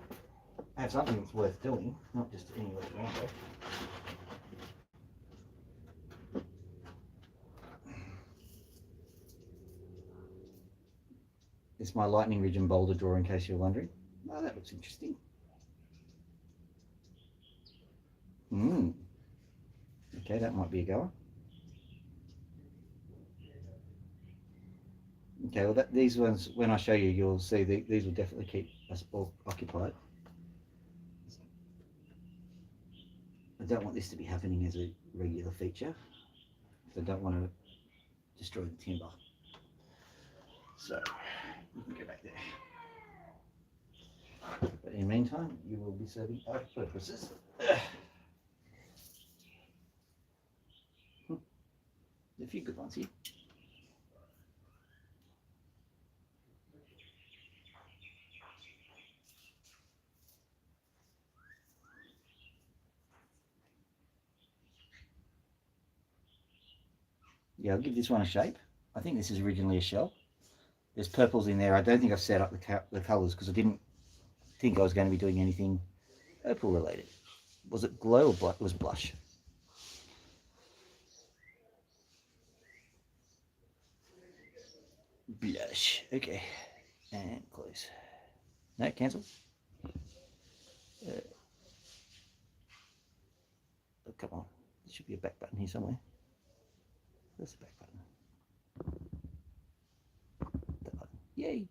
have something that's worth doing, not just any little rainbow. It's my lightning ridge and boulder draw, in case you're wondering. Oh, that looks interesting. Okay, that might be a goer. Okay, well, these ones, when I show you, you'll see these will definitely keep us all occupied. I don't want this to be happening as a regular feature. I don't want to destroy the timber. So, you can go back there. But in the meantime, you will be serving our purposes. There's a few good ones here. Yeah, I'll give this one a shape. I think this is originally a shell. There's purples in there. I don't think I've set up the colours because I didn't think I was going to be doing anything opal related. Was it glow or blush? It was blush. Blush. Okay. And close. No, cancel. Oh, come on. There should be a back button here somewhere. Where's the back button? That button. Yay.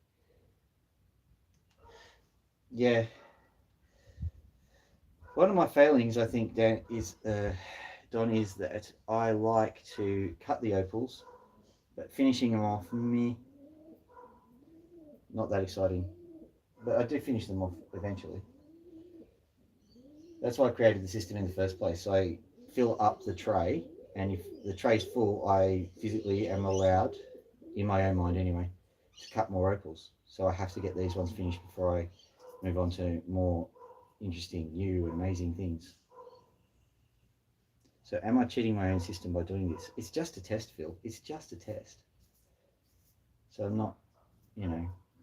Yeah. One of my failings, I think, Don, is that I like to cut the opals, but finishing them off, me, not that exciting. But I do finish them off eventually. That's why I created the system in the first place. So I fill up the tray, and if the tray's full, I physically am allowed, in my own mind anyway, to cut more opals. So I have to get these ones finished before I move on to more interesting, new, amazing things. So am I cheating my own system by doing this? It's just a test, Phil. It's just a test. So I'm not,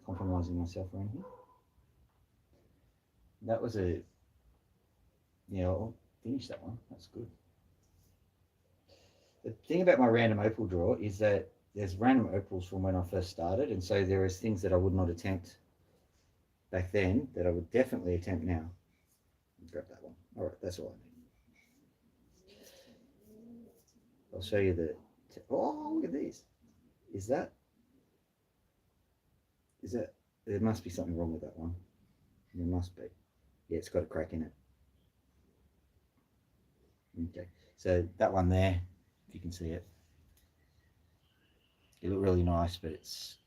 compromising myself or anything. That was I'll finish that one. That's good. The thing about my random opal draw is that there's random opals from when I first started, and so there is things that I would not attempt back then that I would definitely attempt now. Grab that one. All right, that's all I need. I'll show you oh, look at these. Is that, there must be something wrong with that one. There must be. Yeah, it's got a crack in it. Okay, so that one there, if you can see it, it looked really nice, but it's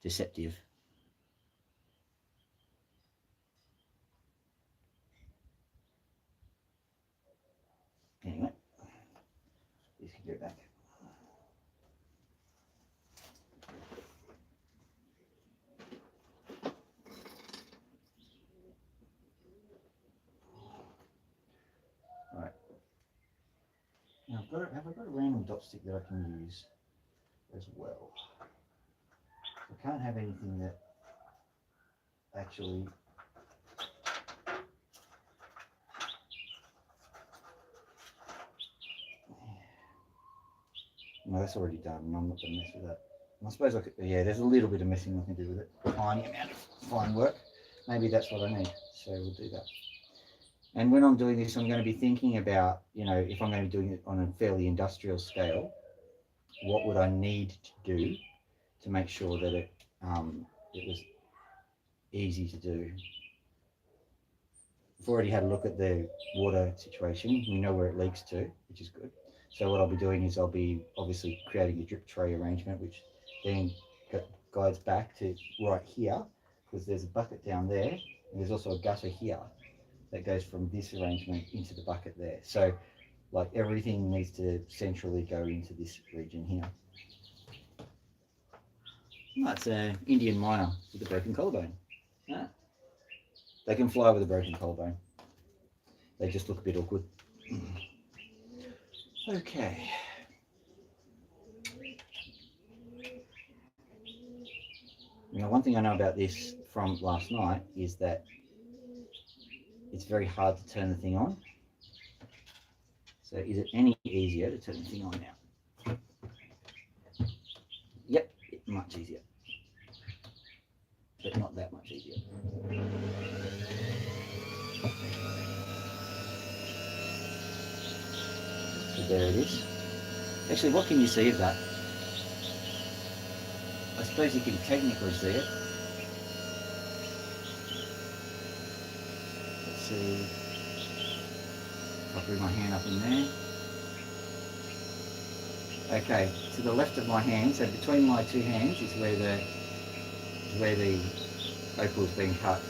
deceptive. Anyway, this can go back. have I got a random dot stick that I can use as well? I can't have anything that actually. No, that's already done, and I'm not going to mess with that. I suppose I could, yeah, there's a little bit of messing I can do with it. Tiny amount of fine work. Maybe that's what I need, so we'll do that. And when I'm doing this, I'm going to be thinking about, you know, if I'm going to be doing it on a fairly industrial scale, what would I need to do to make sure that it was easy to do. We've already had a look at the water situation. We know where it leaks to, which is good. So what I'll be doing is I'll be obviously creating a drip tray arrangement, which then guides back to right here, because there's a bucket down there, and there's also a gutter here that goes from this arrangement into the bucket there. So like everything needs to centrally go into this region here. Oh, it's an Indian miner with a broken collarbone. Ah. They can fly with a broken collarbone. They just look a bit awkward. Okay. Now, one thing I know about this from last night is that it's very hard to turn the thing on. So is it any easier to turn the thing on now? Yep, much easier. But not that much easier. So there it is. Actually, what can you see of that? I suppose you can technically see it. Let's see. I'll bring my hand up in there. Okay, to the left of my hand, so between my two hands is where the opal is being cut.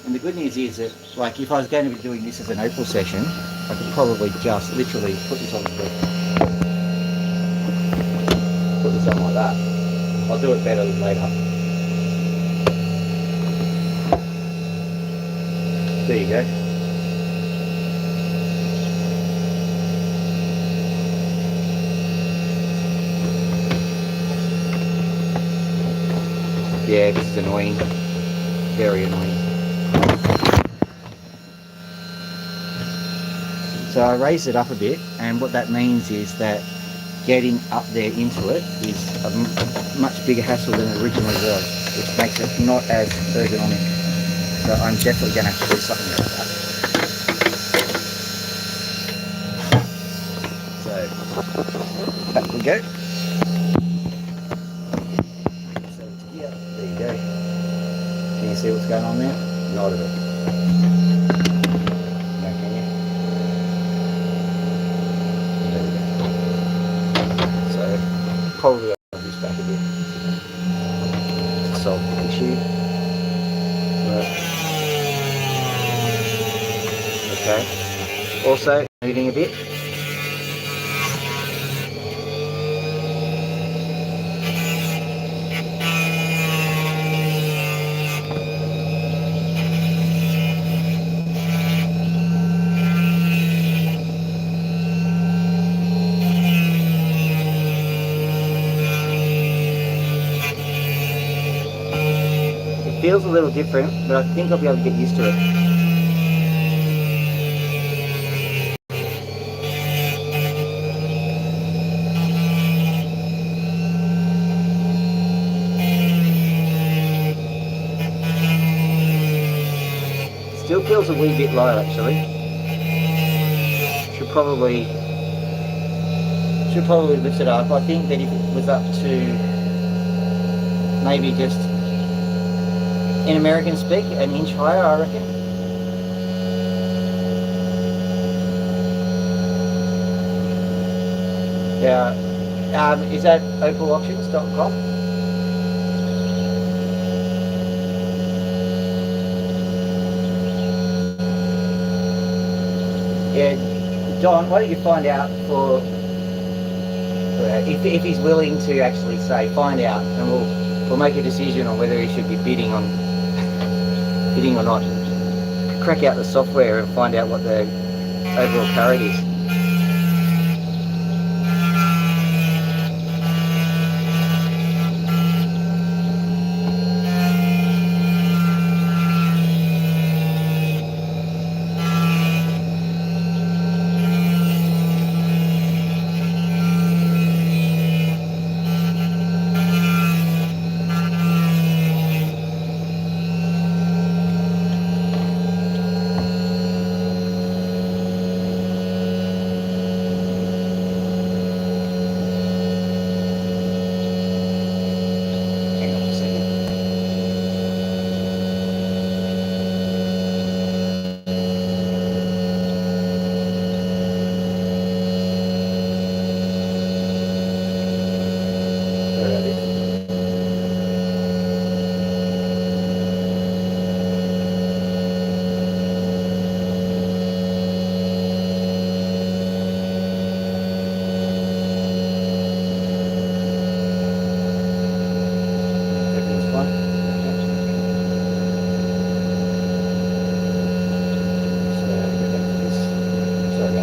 And the good news is that, like, if I was going to be doing this as an opal session, I could probably just literally put this on like that. I'll do it better later. There you go. Yeah, this is annoying. Very annoying. So I raised it up a bit, and what that means is that getting up there into it is a much bigger hassle than it originally was, which makes it not as ergonomic. So I'm definitely going to have to do something about that. So back we go. So it's here. There you go. Can you see what's going on there? Not at all. Probably I'll this back a bit to solve the issue. Okay. Also moving a bit. Feels a little different, but I think I'll be able to get used to it. Still feels a wee bit low actually. Should probably lift it up. I think that if it was up to maybe just, in American speak, an inch higher, I reckon. Yeah. Is that opalauctions.com? Yeah, Don, why don't you find out for if he's willing to actually say, find out, and we'll make a decision on whether he should be bidding or not. Crack out the software and find out what the overall carrot is.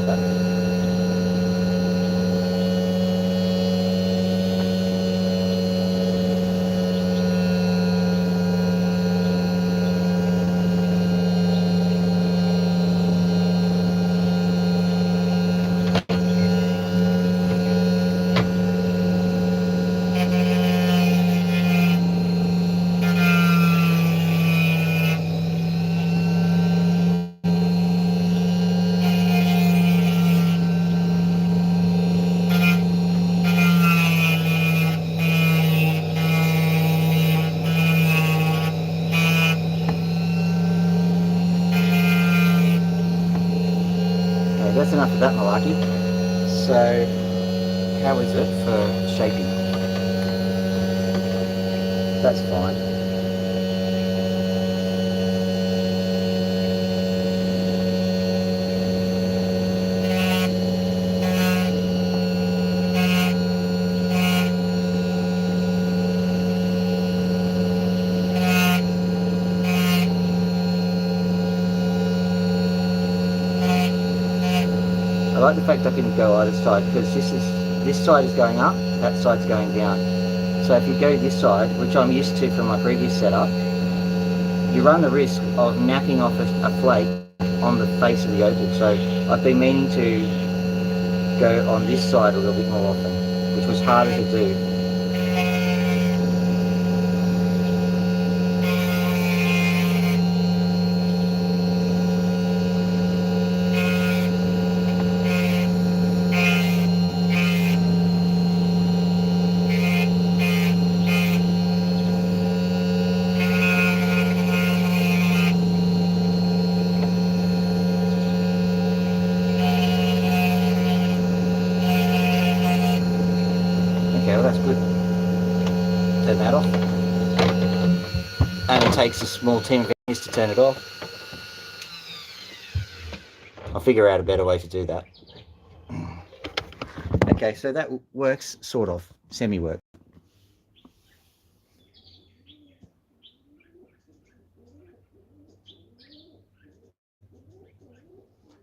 about that. That's enough of that malarkey. So, how is it for shaping? That's fine. I like the fact I can go either side because this side is going up, that side's going down. So if you go this side, which I'm used to from my previous setup, you run the risk of napping off a flake on the face of the opal. So I've been meaning to go on this side a little bit more often, which was harder to do. Okay, well that's good. Turn that off. And it takes a small team of engineers to turn it off. I'll figure out a better way to do that. Okay, so that works, sort of, semi-work.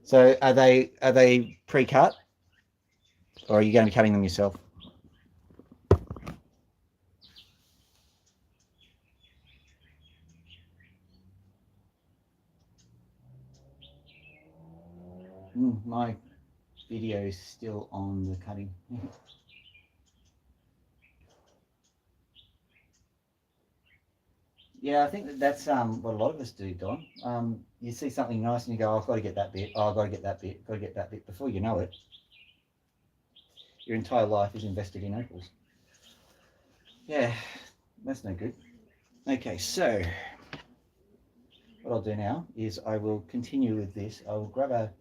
So are they pre-cut, or are you going to be cutting them yourself? My video is still on the cutting. Yeah, I think that's what a lot of us do, Don. You see something nice and you go, oh, I've got to get that bit. Oh, I've got to get that bit. Got to get that bit. Before you know it, your entire life is invested in opals. Yeah, that's no good. Okay, so what I'll do now is I will continue with this. I will grab a,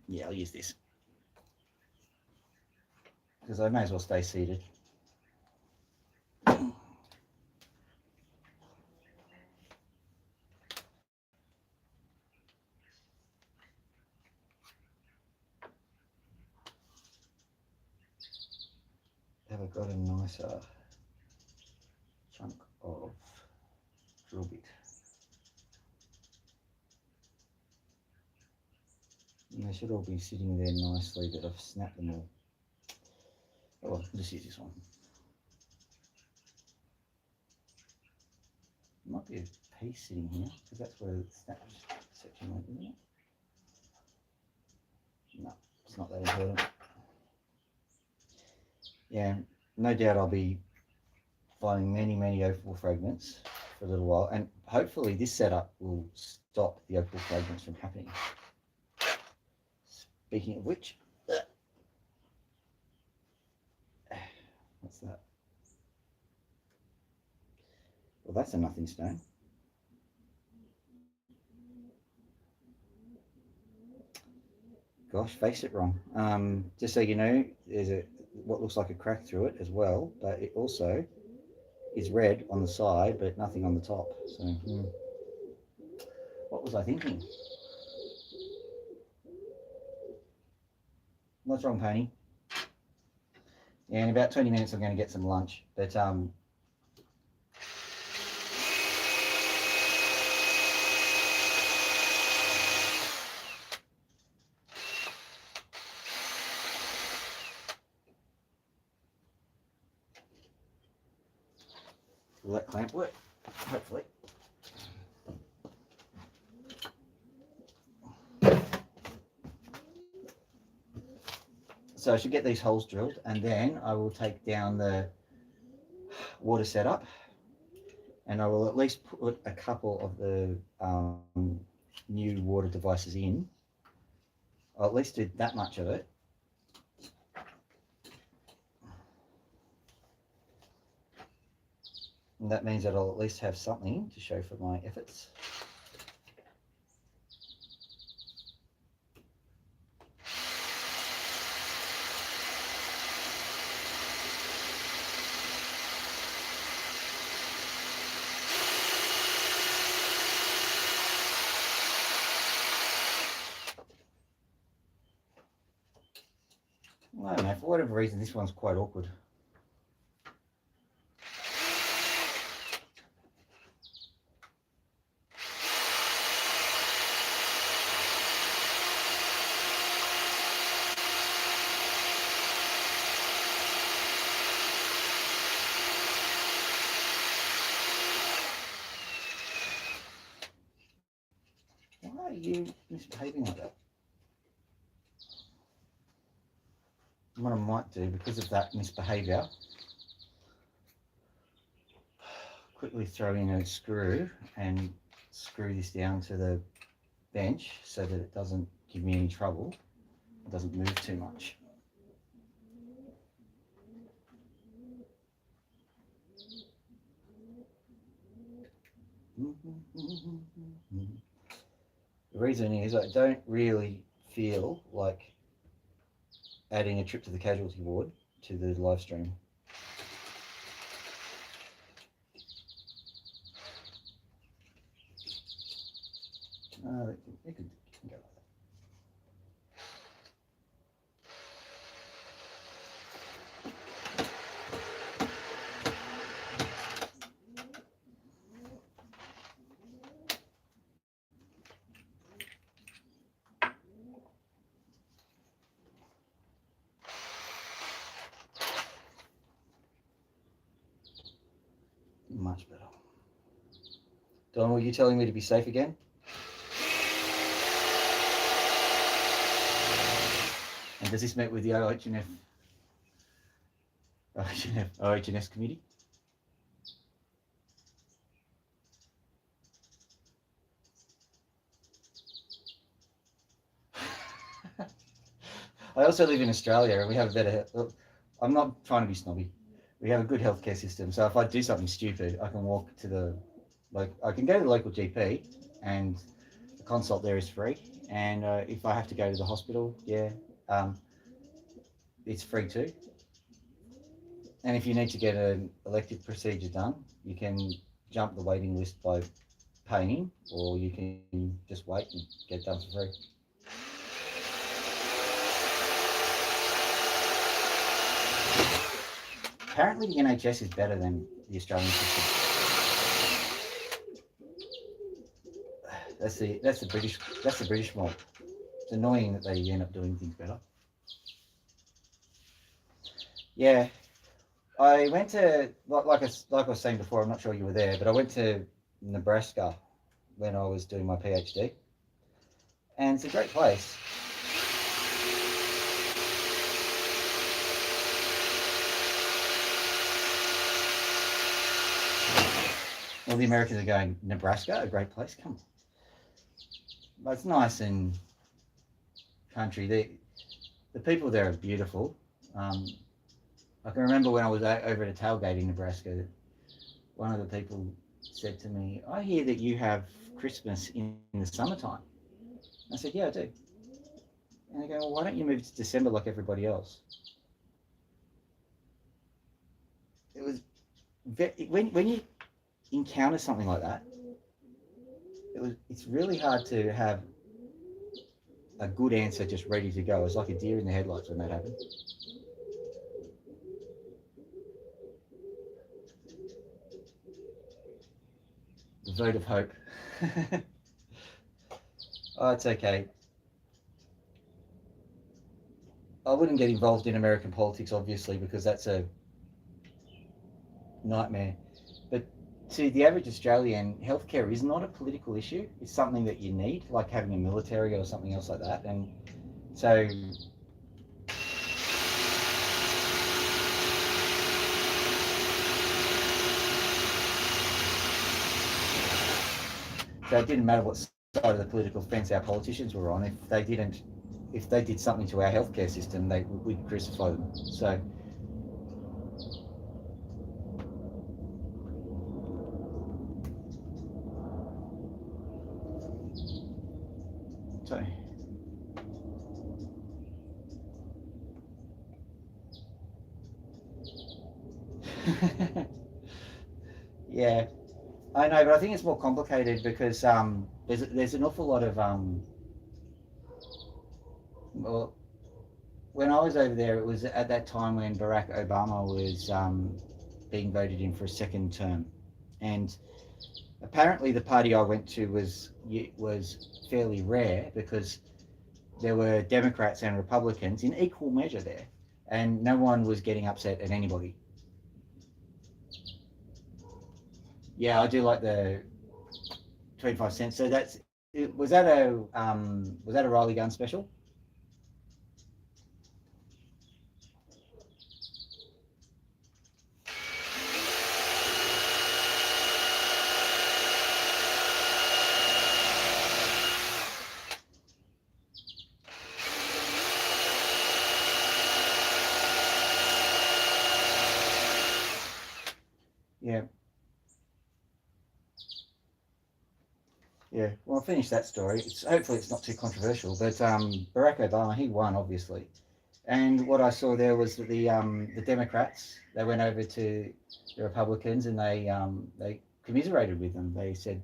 yeah, I'll use this because I may as well stay seated. Have I got a nicer chunk of drill bit? And they should all be sitting there nicely, but I've snapped them all. Oh, well, I'll just use this one. There might be a piece sitting here, because that's where the snap section went, isn't it? No, it's not that important. Yeah, no doubt I'll be finding many opal fragments for a little while, and hopefully this setup will stop the opal fragments from happening. Speaking of which, what's that? Well, that's a nothing stone. Gosh, face it wrong. Just so you know, there's what looks like a crack through it as well, but it also is red on the side, but nothing on the top. So, what was I thinking? What's wrong, Pony? Yeah, in about 20 minutes I'm going to get some lunch, but Will that clamp work? Hopefully. So I should get these holes drilled, and then I will take down the water setup, and I will at least put a couple of the new water devices in. I'll at least do that much of it. And that means that I'll at least have something to show for my efforts. I don't know, for whatever reason, this one's quite awkward. Why are you misbehaving like that? What I might do, because of that misbehaviour, quickly throw in a screw and screw this down to the bench so that it doesn't give me any trouble. It doesn't move too much. The reason is I don't really feel like adding a trip to the casualty ward to the live stream. It could go like that. Much better. Don, were you telling me to be safe again? And does this meet with the OHS committee? I also live in Australia and we have a better. I'm not trying to be snobby. We have a good healthcare system. So if I do something stupid, I can walk to the, I can go to the local GP, and the consult there is free. And if I have to go to the hospital, yeah, it's free too. And if you need to get an elective procedure done, you can jump the waiting list by paying, or you can just wait and get it done for free. Apparently, the NHS is better than the Australian system. That's the British mob. It's annoying that they end up doing things better. Yeah, I went to like I was saying before. I'm not sure you were there, but I went to Nebraska when I was doing my PhD, and it's a great place. Well, the Americans are going, Nebraska, a great place. Come on, but it's nice and country. The people there are beautiful. I can remember when I was over at a tailgate in Nebraska, one of the people said to me, "I hear that you have Christmas in the summertime." I said, "Yeah, I do." And they go, "Well, why don't you move to December like everybody else?" It was when you encounter something like that, it's really hard to have a good answer just ready to go. It's like a deer in the headlights when that happened. The vote of hope. Oh, it's okay. I wouldn't get involved in American politics, obviously, because that's a nightmare. But to the average Australian, healthcare is not a political issue. It's something that you need, like having a military or something else like that. And so, it didn't matter what side of the political fence our politicians were on. If they did something to our healthcare system, we'd crucify them. So yeah, I know, but I think it's more complicated because there's an awful lot of well, when I was over there, it was at that time when Barack Obama was being voted in for a second term, and apparently the party I went to was fairly rare because there were Democrats and Republicans in equal measure there, and no one was getting upset at anybody. Yeah, I do like the 25 cents. So was that a Riley Gun special? Yeah, yeah. Well, I'll finish that story. Hopefully it's not too controversial, but Barack Obama, he won obviously, and what I saw there was that the Democrats, they went over to the Republicans and they commiserated with them. They said,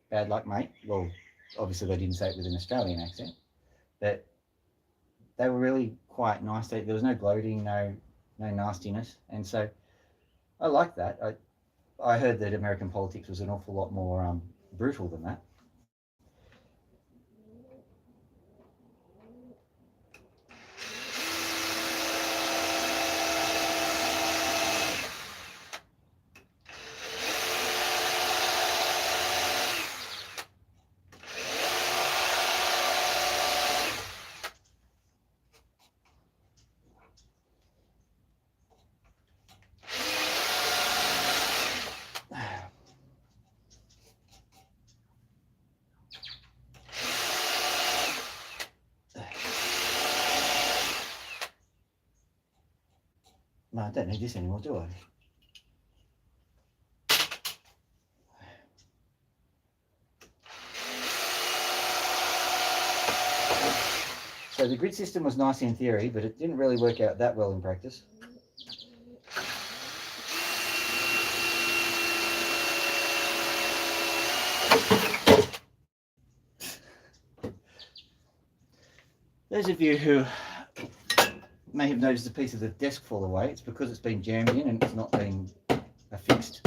"Bad luck, mate." Well, obviously they didn't say it with an Australian accent, but they were really quite nice. There was no gloating, no nastiness, and so I like that. I heard that American politics was an awful lot more brutal than that. No, I don't need this anymore, do I? So the grid system was nice in theory, but it didn't really work out that well in practice. Those of you who may have noticed a piece of the desk fall away, it's because it's been jammed in and it's not been affixed.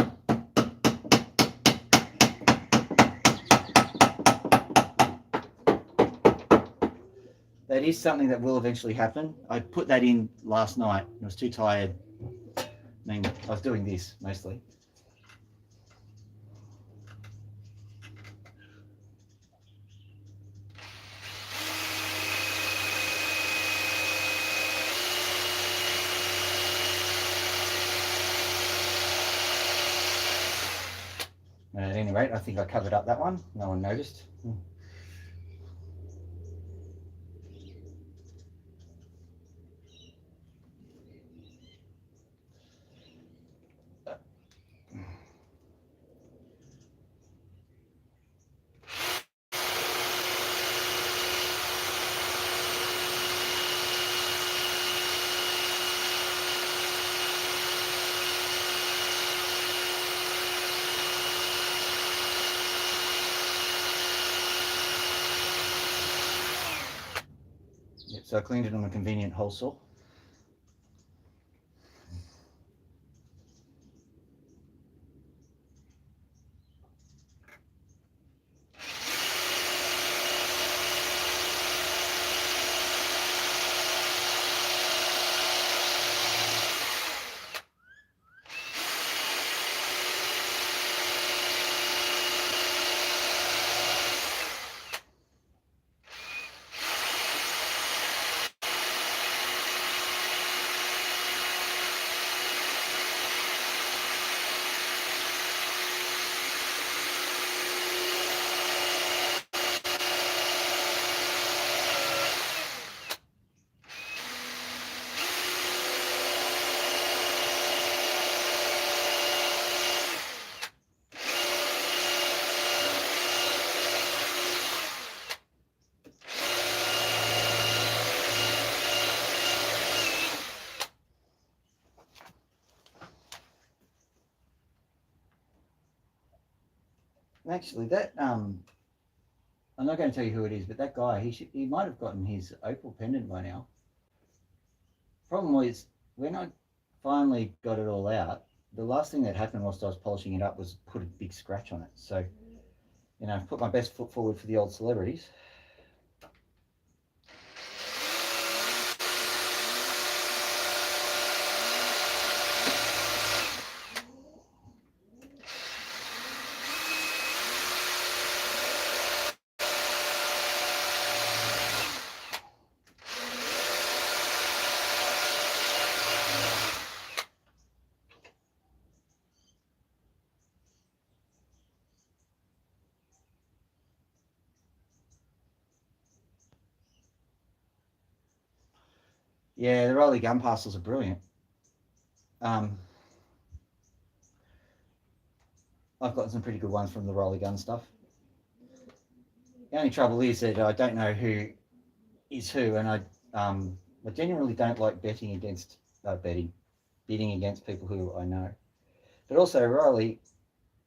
That is something that will eventually happen. I put that in last night. I was too tired. I mean, I was doing this mostly. At any rate, I think I covered up that one. No one noticed. Yep, so I cleaned it on a convenient hole saw. Actually, that I'm not going to tell you who it is, but that guy, he might have gotten his opal pendant by now. Problem was, when I finally got it all out, the last thing that happened whilst I was polishing it up was put a big scratch on it. So, put my best foot forward for the old celebrities. Yeah, the Riley gun parcels are brilliant. Um, I've gotten some pretty good ones from the Riley gun stuff. The only trouble is that I don't know who is who, and I genuinely don't like bidding against people who I know. But also Riley,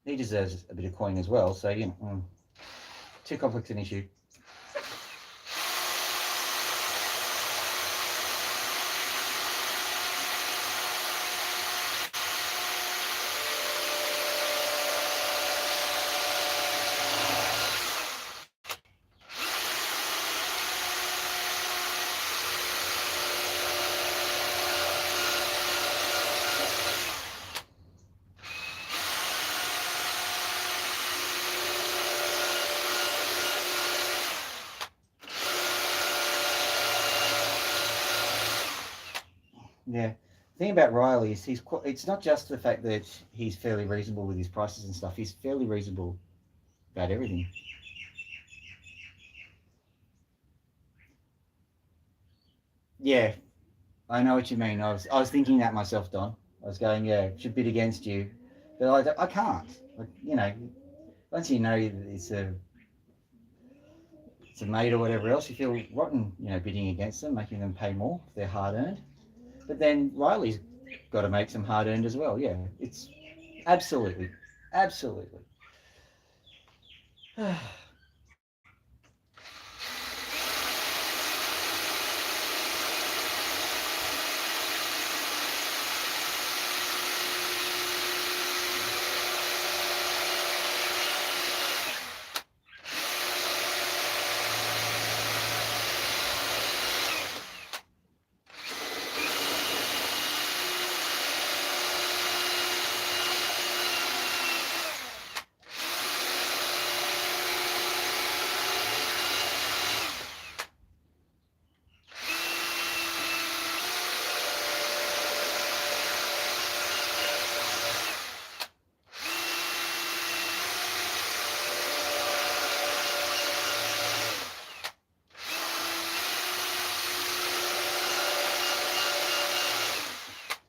he deserves a bit of coin as well. So too complex an issue. Yeah. The thing about Riley is it's not just the fact that he's fairly reasonable with his prices and stuff. He's fairly reasonable about everything. Yeah, I know what you mean. I was thinking that myself, Don. I was going, yeah, should bid against you, but I can't. Like, once you know it's a mate or whatever else, you feel rotten, bidding against them, making them pay more if they're hard earned. But then Riley's got to make some hard earned as well. Yeah, it's absolutely, absolutely.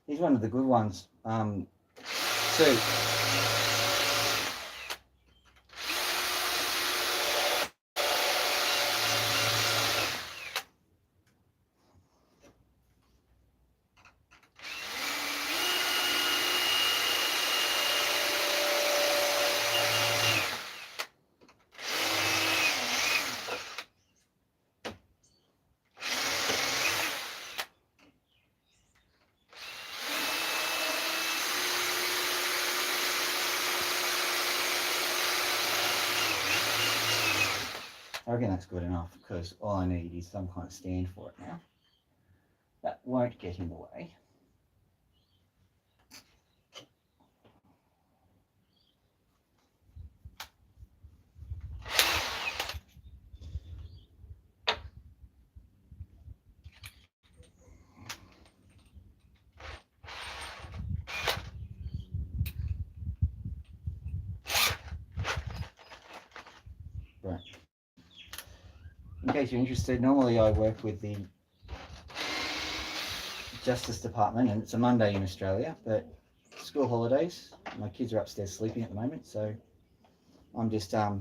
He's one of the good ones. Too. I reckon that's good enough because all I need is some kind of stand for it now. That won't get in the way. Right. In case you're interested, normally I work with the Justice Department, and it's a Monday in Australia, but school holidays. My kids are upstairs sleeping at the moment, so I'm just I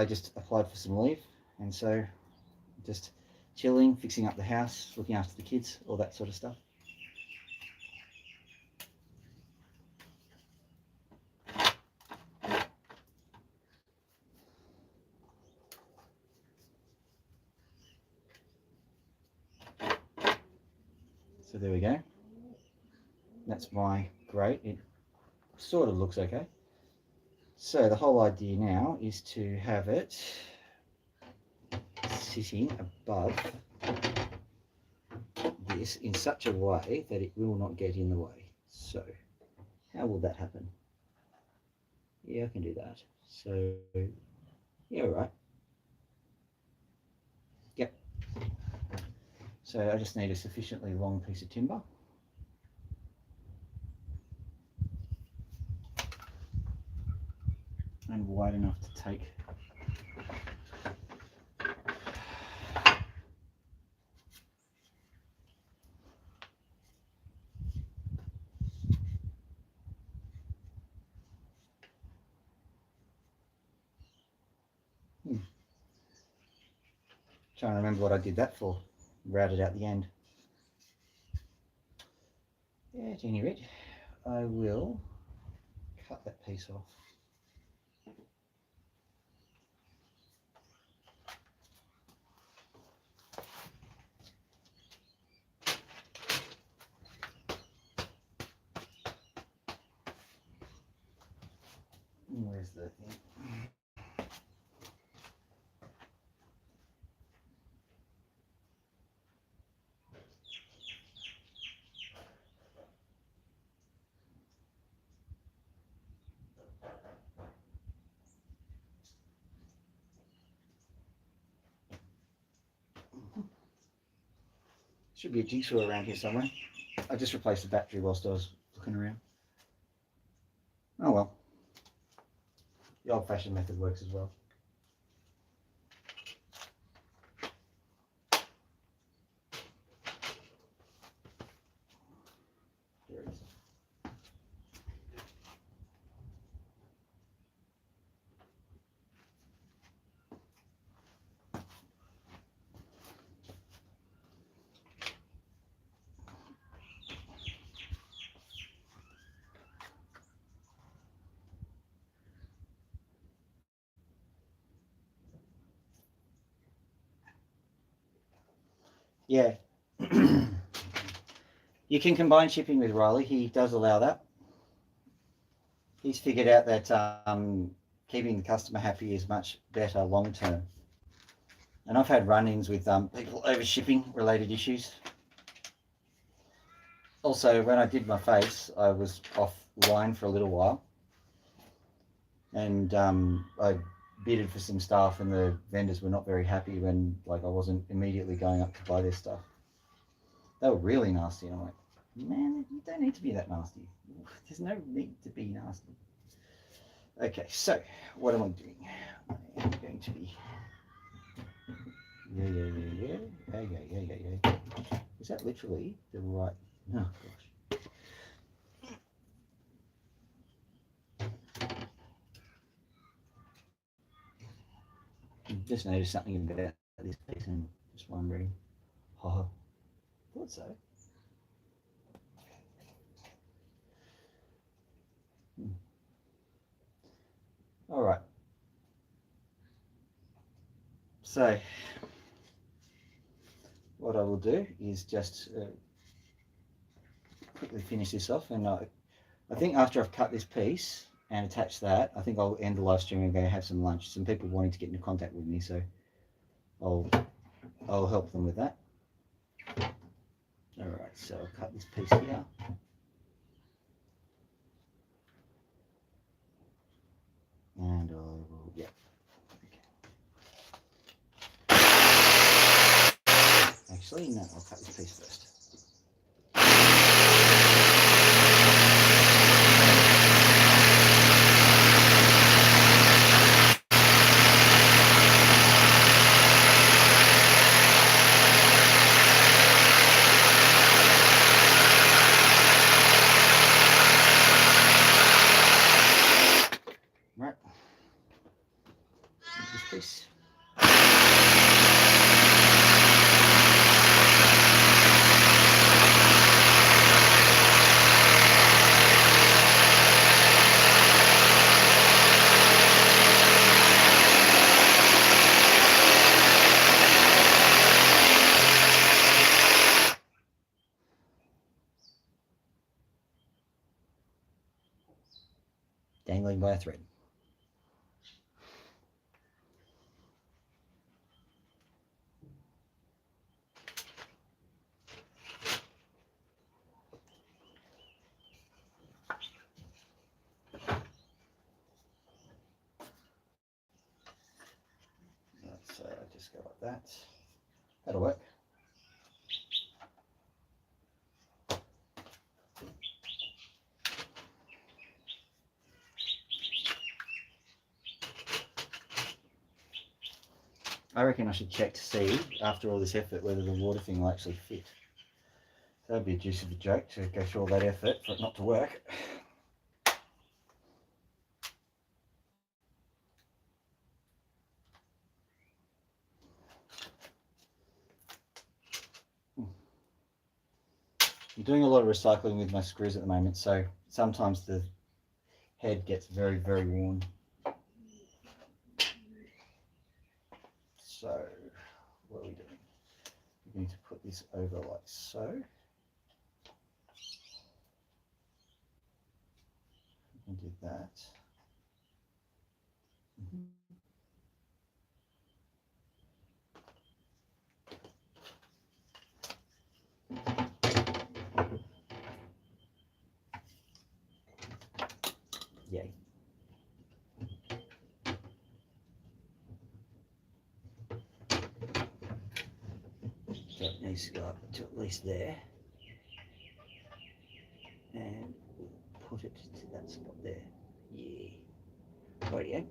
just applied for some leave, and so just chilling, fixing up the house, looking after the kids, all that sort of stuff. So there we go. That's my grate. It sort of looks okay. So the whole idea now is to have it sitting above this in such a way that it will not get in the way. So how will that happen? Yeah, I can do that. So yeah, all right. Yep. So I just need a sufficiently long piece of timber. And wide enough to take trying to remember what I did that for. Routed out the end. Yeah, at any rate, I will cut that piece off. Where's the thing? Should be a jigsaw around here somewhere. I just replaced the battery whilst I was looking around. Oh well. The old-fashioned method works as well. There it is. Yeah. You can combine shipping with Riley. He does allow that. He's figured out that keeping the customer happy is much better long term. And I've had run-ins with people over shipping related issues. Also, when I did my face, I was offline for a little while, and I bidded for some stuff, and the vendors were not very happy when I wasn't immediately going up to buy their stuff. They were really nasty, and I'm like, man, you don't need to be that nasty. There's no need to be nasty. Okay, so what am I doing? I am going to be yeah. Is that literally the right? Oh gosh. Just noticed something about this piece and just wondering. Oh, thought so. All right. So what I will do is just quickly finish this off, and I think after I've cut this piece and attach that, I think I'll end the live stream and go have some lunch. Some people wanting to get into contact with me, so I'll help them with that. All right, so I'll cut this piece here. And I will, yeah. Okay. Actually, no, I'll cut this piece first. Right. This piece. in by a thread. So just go like that. That'll work. I reckon I should check to see, after all this effort, whether the water thing will actually fit. That'd be a juice of a joke to go through all that effort for it not to work. I'm doing a lot of recycling with my screws at the moment, so sometimes the head gets very, very worn. So, what are we doing? We need to put this over like so. We did that. Yay. So it needs to go up to at least there. And put it to that spot there. Yeah. Rightio.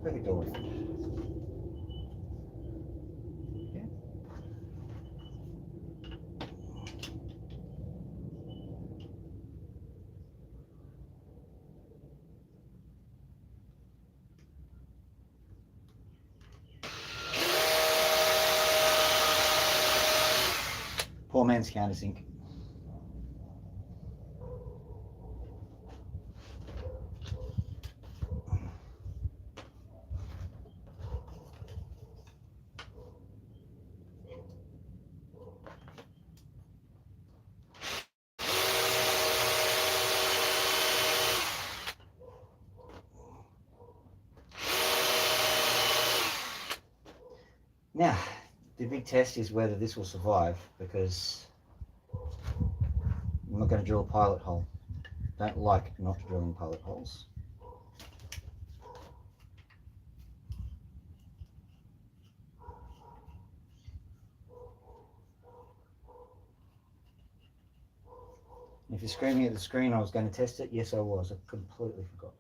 Perfect door. Yeah. Poor man's countersink. Now, the big test is whether this will survive, because I'm not going to drill a pilot hole. Don't like not drilling pilot holes. If you're screaming at the screen I was going to test it, yes I was. I completely forgot.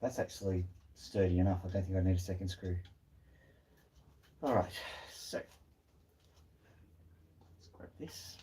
That's actually sturdy enough. I don't think I need a second screw. Alright, so let's grab this.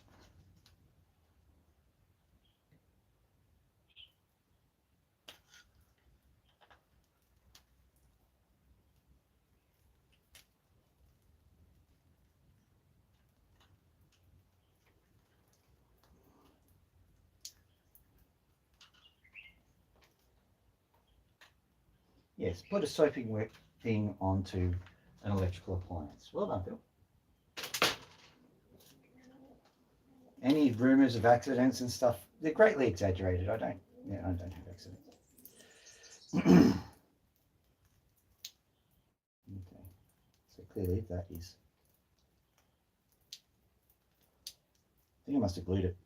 Yes, put a soaping wet thing onto an electrical appliance. Well done, Phil. Any rumours of accidents and stuff, they're greatly exaggerated. I don't have accidents. Okay, so clearly that is, I think I must have glued it.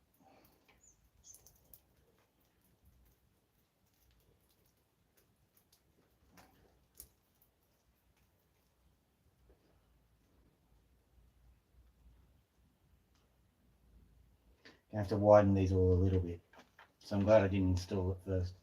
I have to widen these all a little bit. So I'm glad I didn't install it first.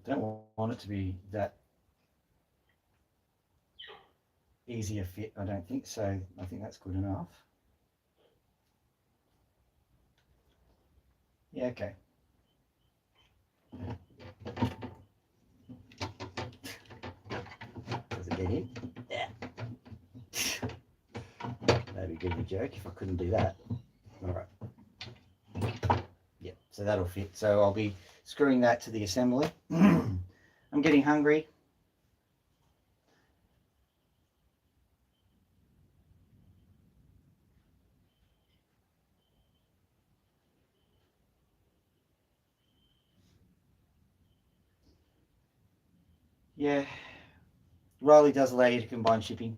Don't want it to be that easy a fit, I don't think, so I think that's good enough. Yeah, okay. Does it get in? Yeah. That'd be a bit of a joke if I couldn't do that. All right. Yep, so that'll fit. So I'll be screwing that to the assembly. I'm getting hungry. Yeah, Riley does allow you to combine shipping.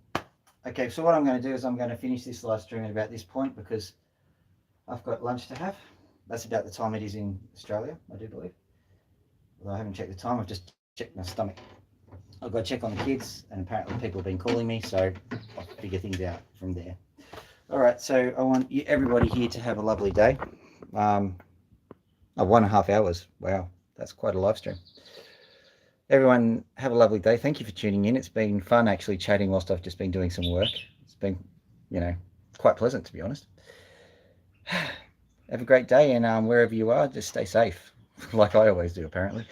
Okay, so what I'm going to do is I'm going to finish this live stream at about this point because I've got lunch to have. That's about the time it is in Australia, I do believe. Although I haven't checked the time, I've just checked my stomach. I've got to check on the kids, and apparently people have been calling me, so I'll figure things out from there. All right, so I want everybody here to have a lovely day. 1.5 hours. Wow, that's quite a live stream. Everyone have a lovely day. Thank you for tuning in. It's been fun actually chatting whilst I've just been doing some work. It's been, quite pleasant, to be honest. Have a great day, and wherever you are, just stay safe, like I always do, apparently.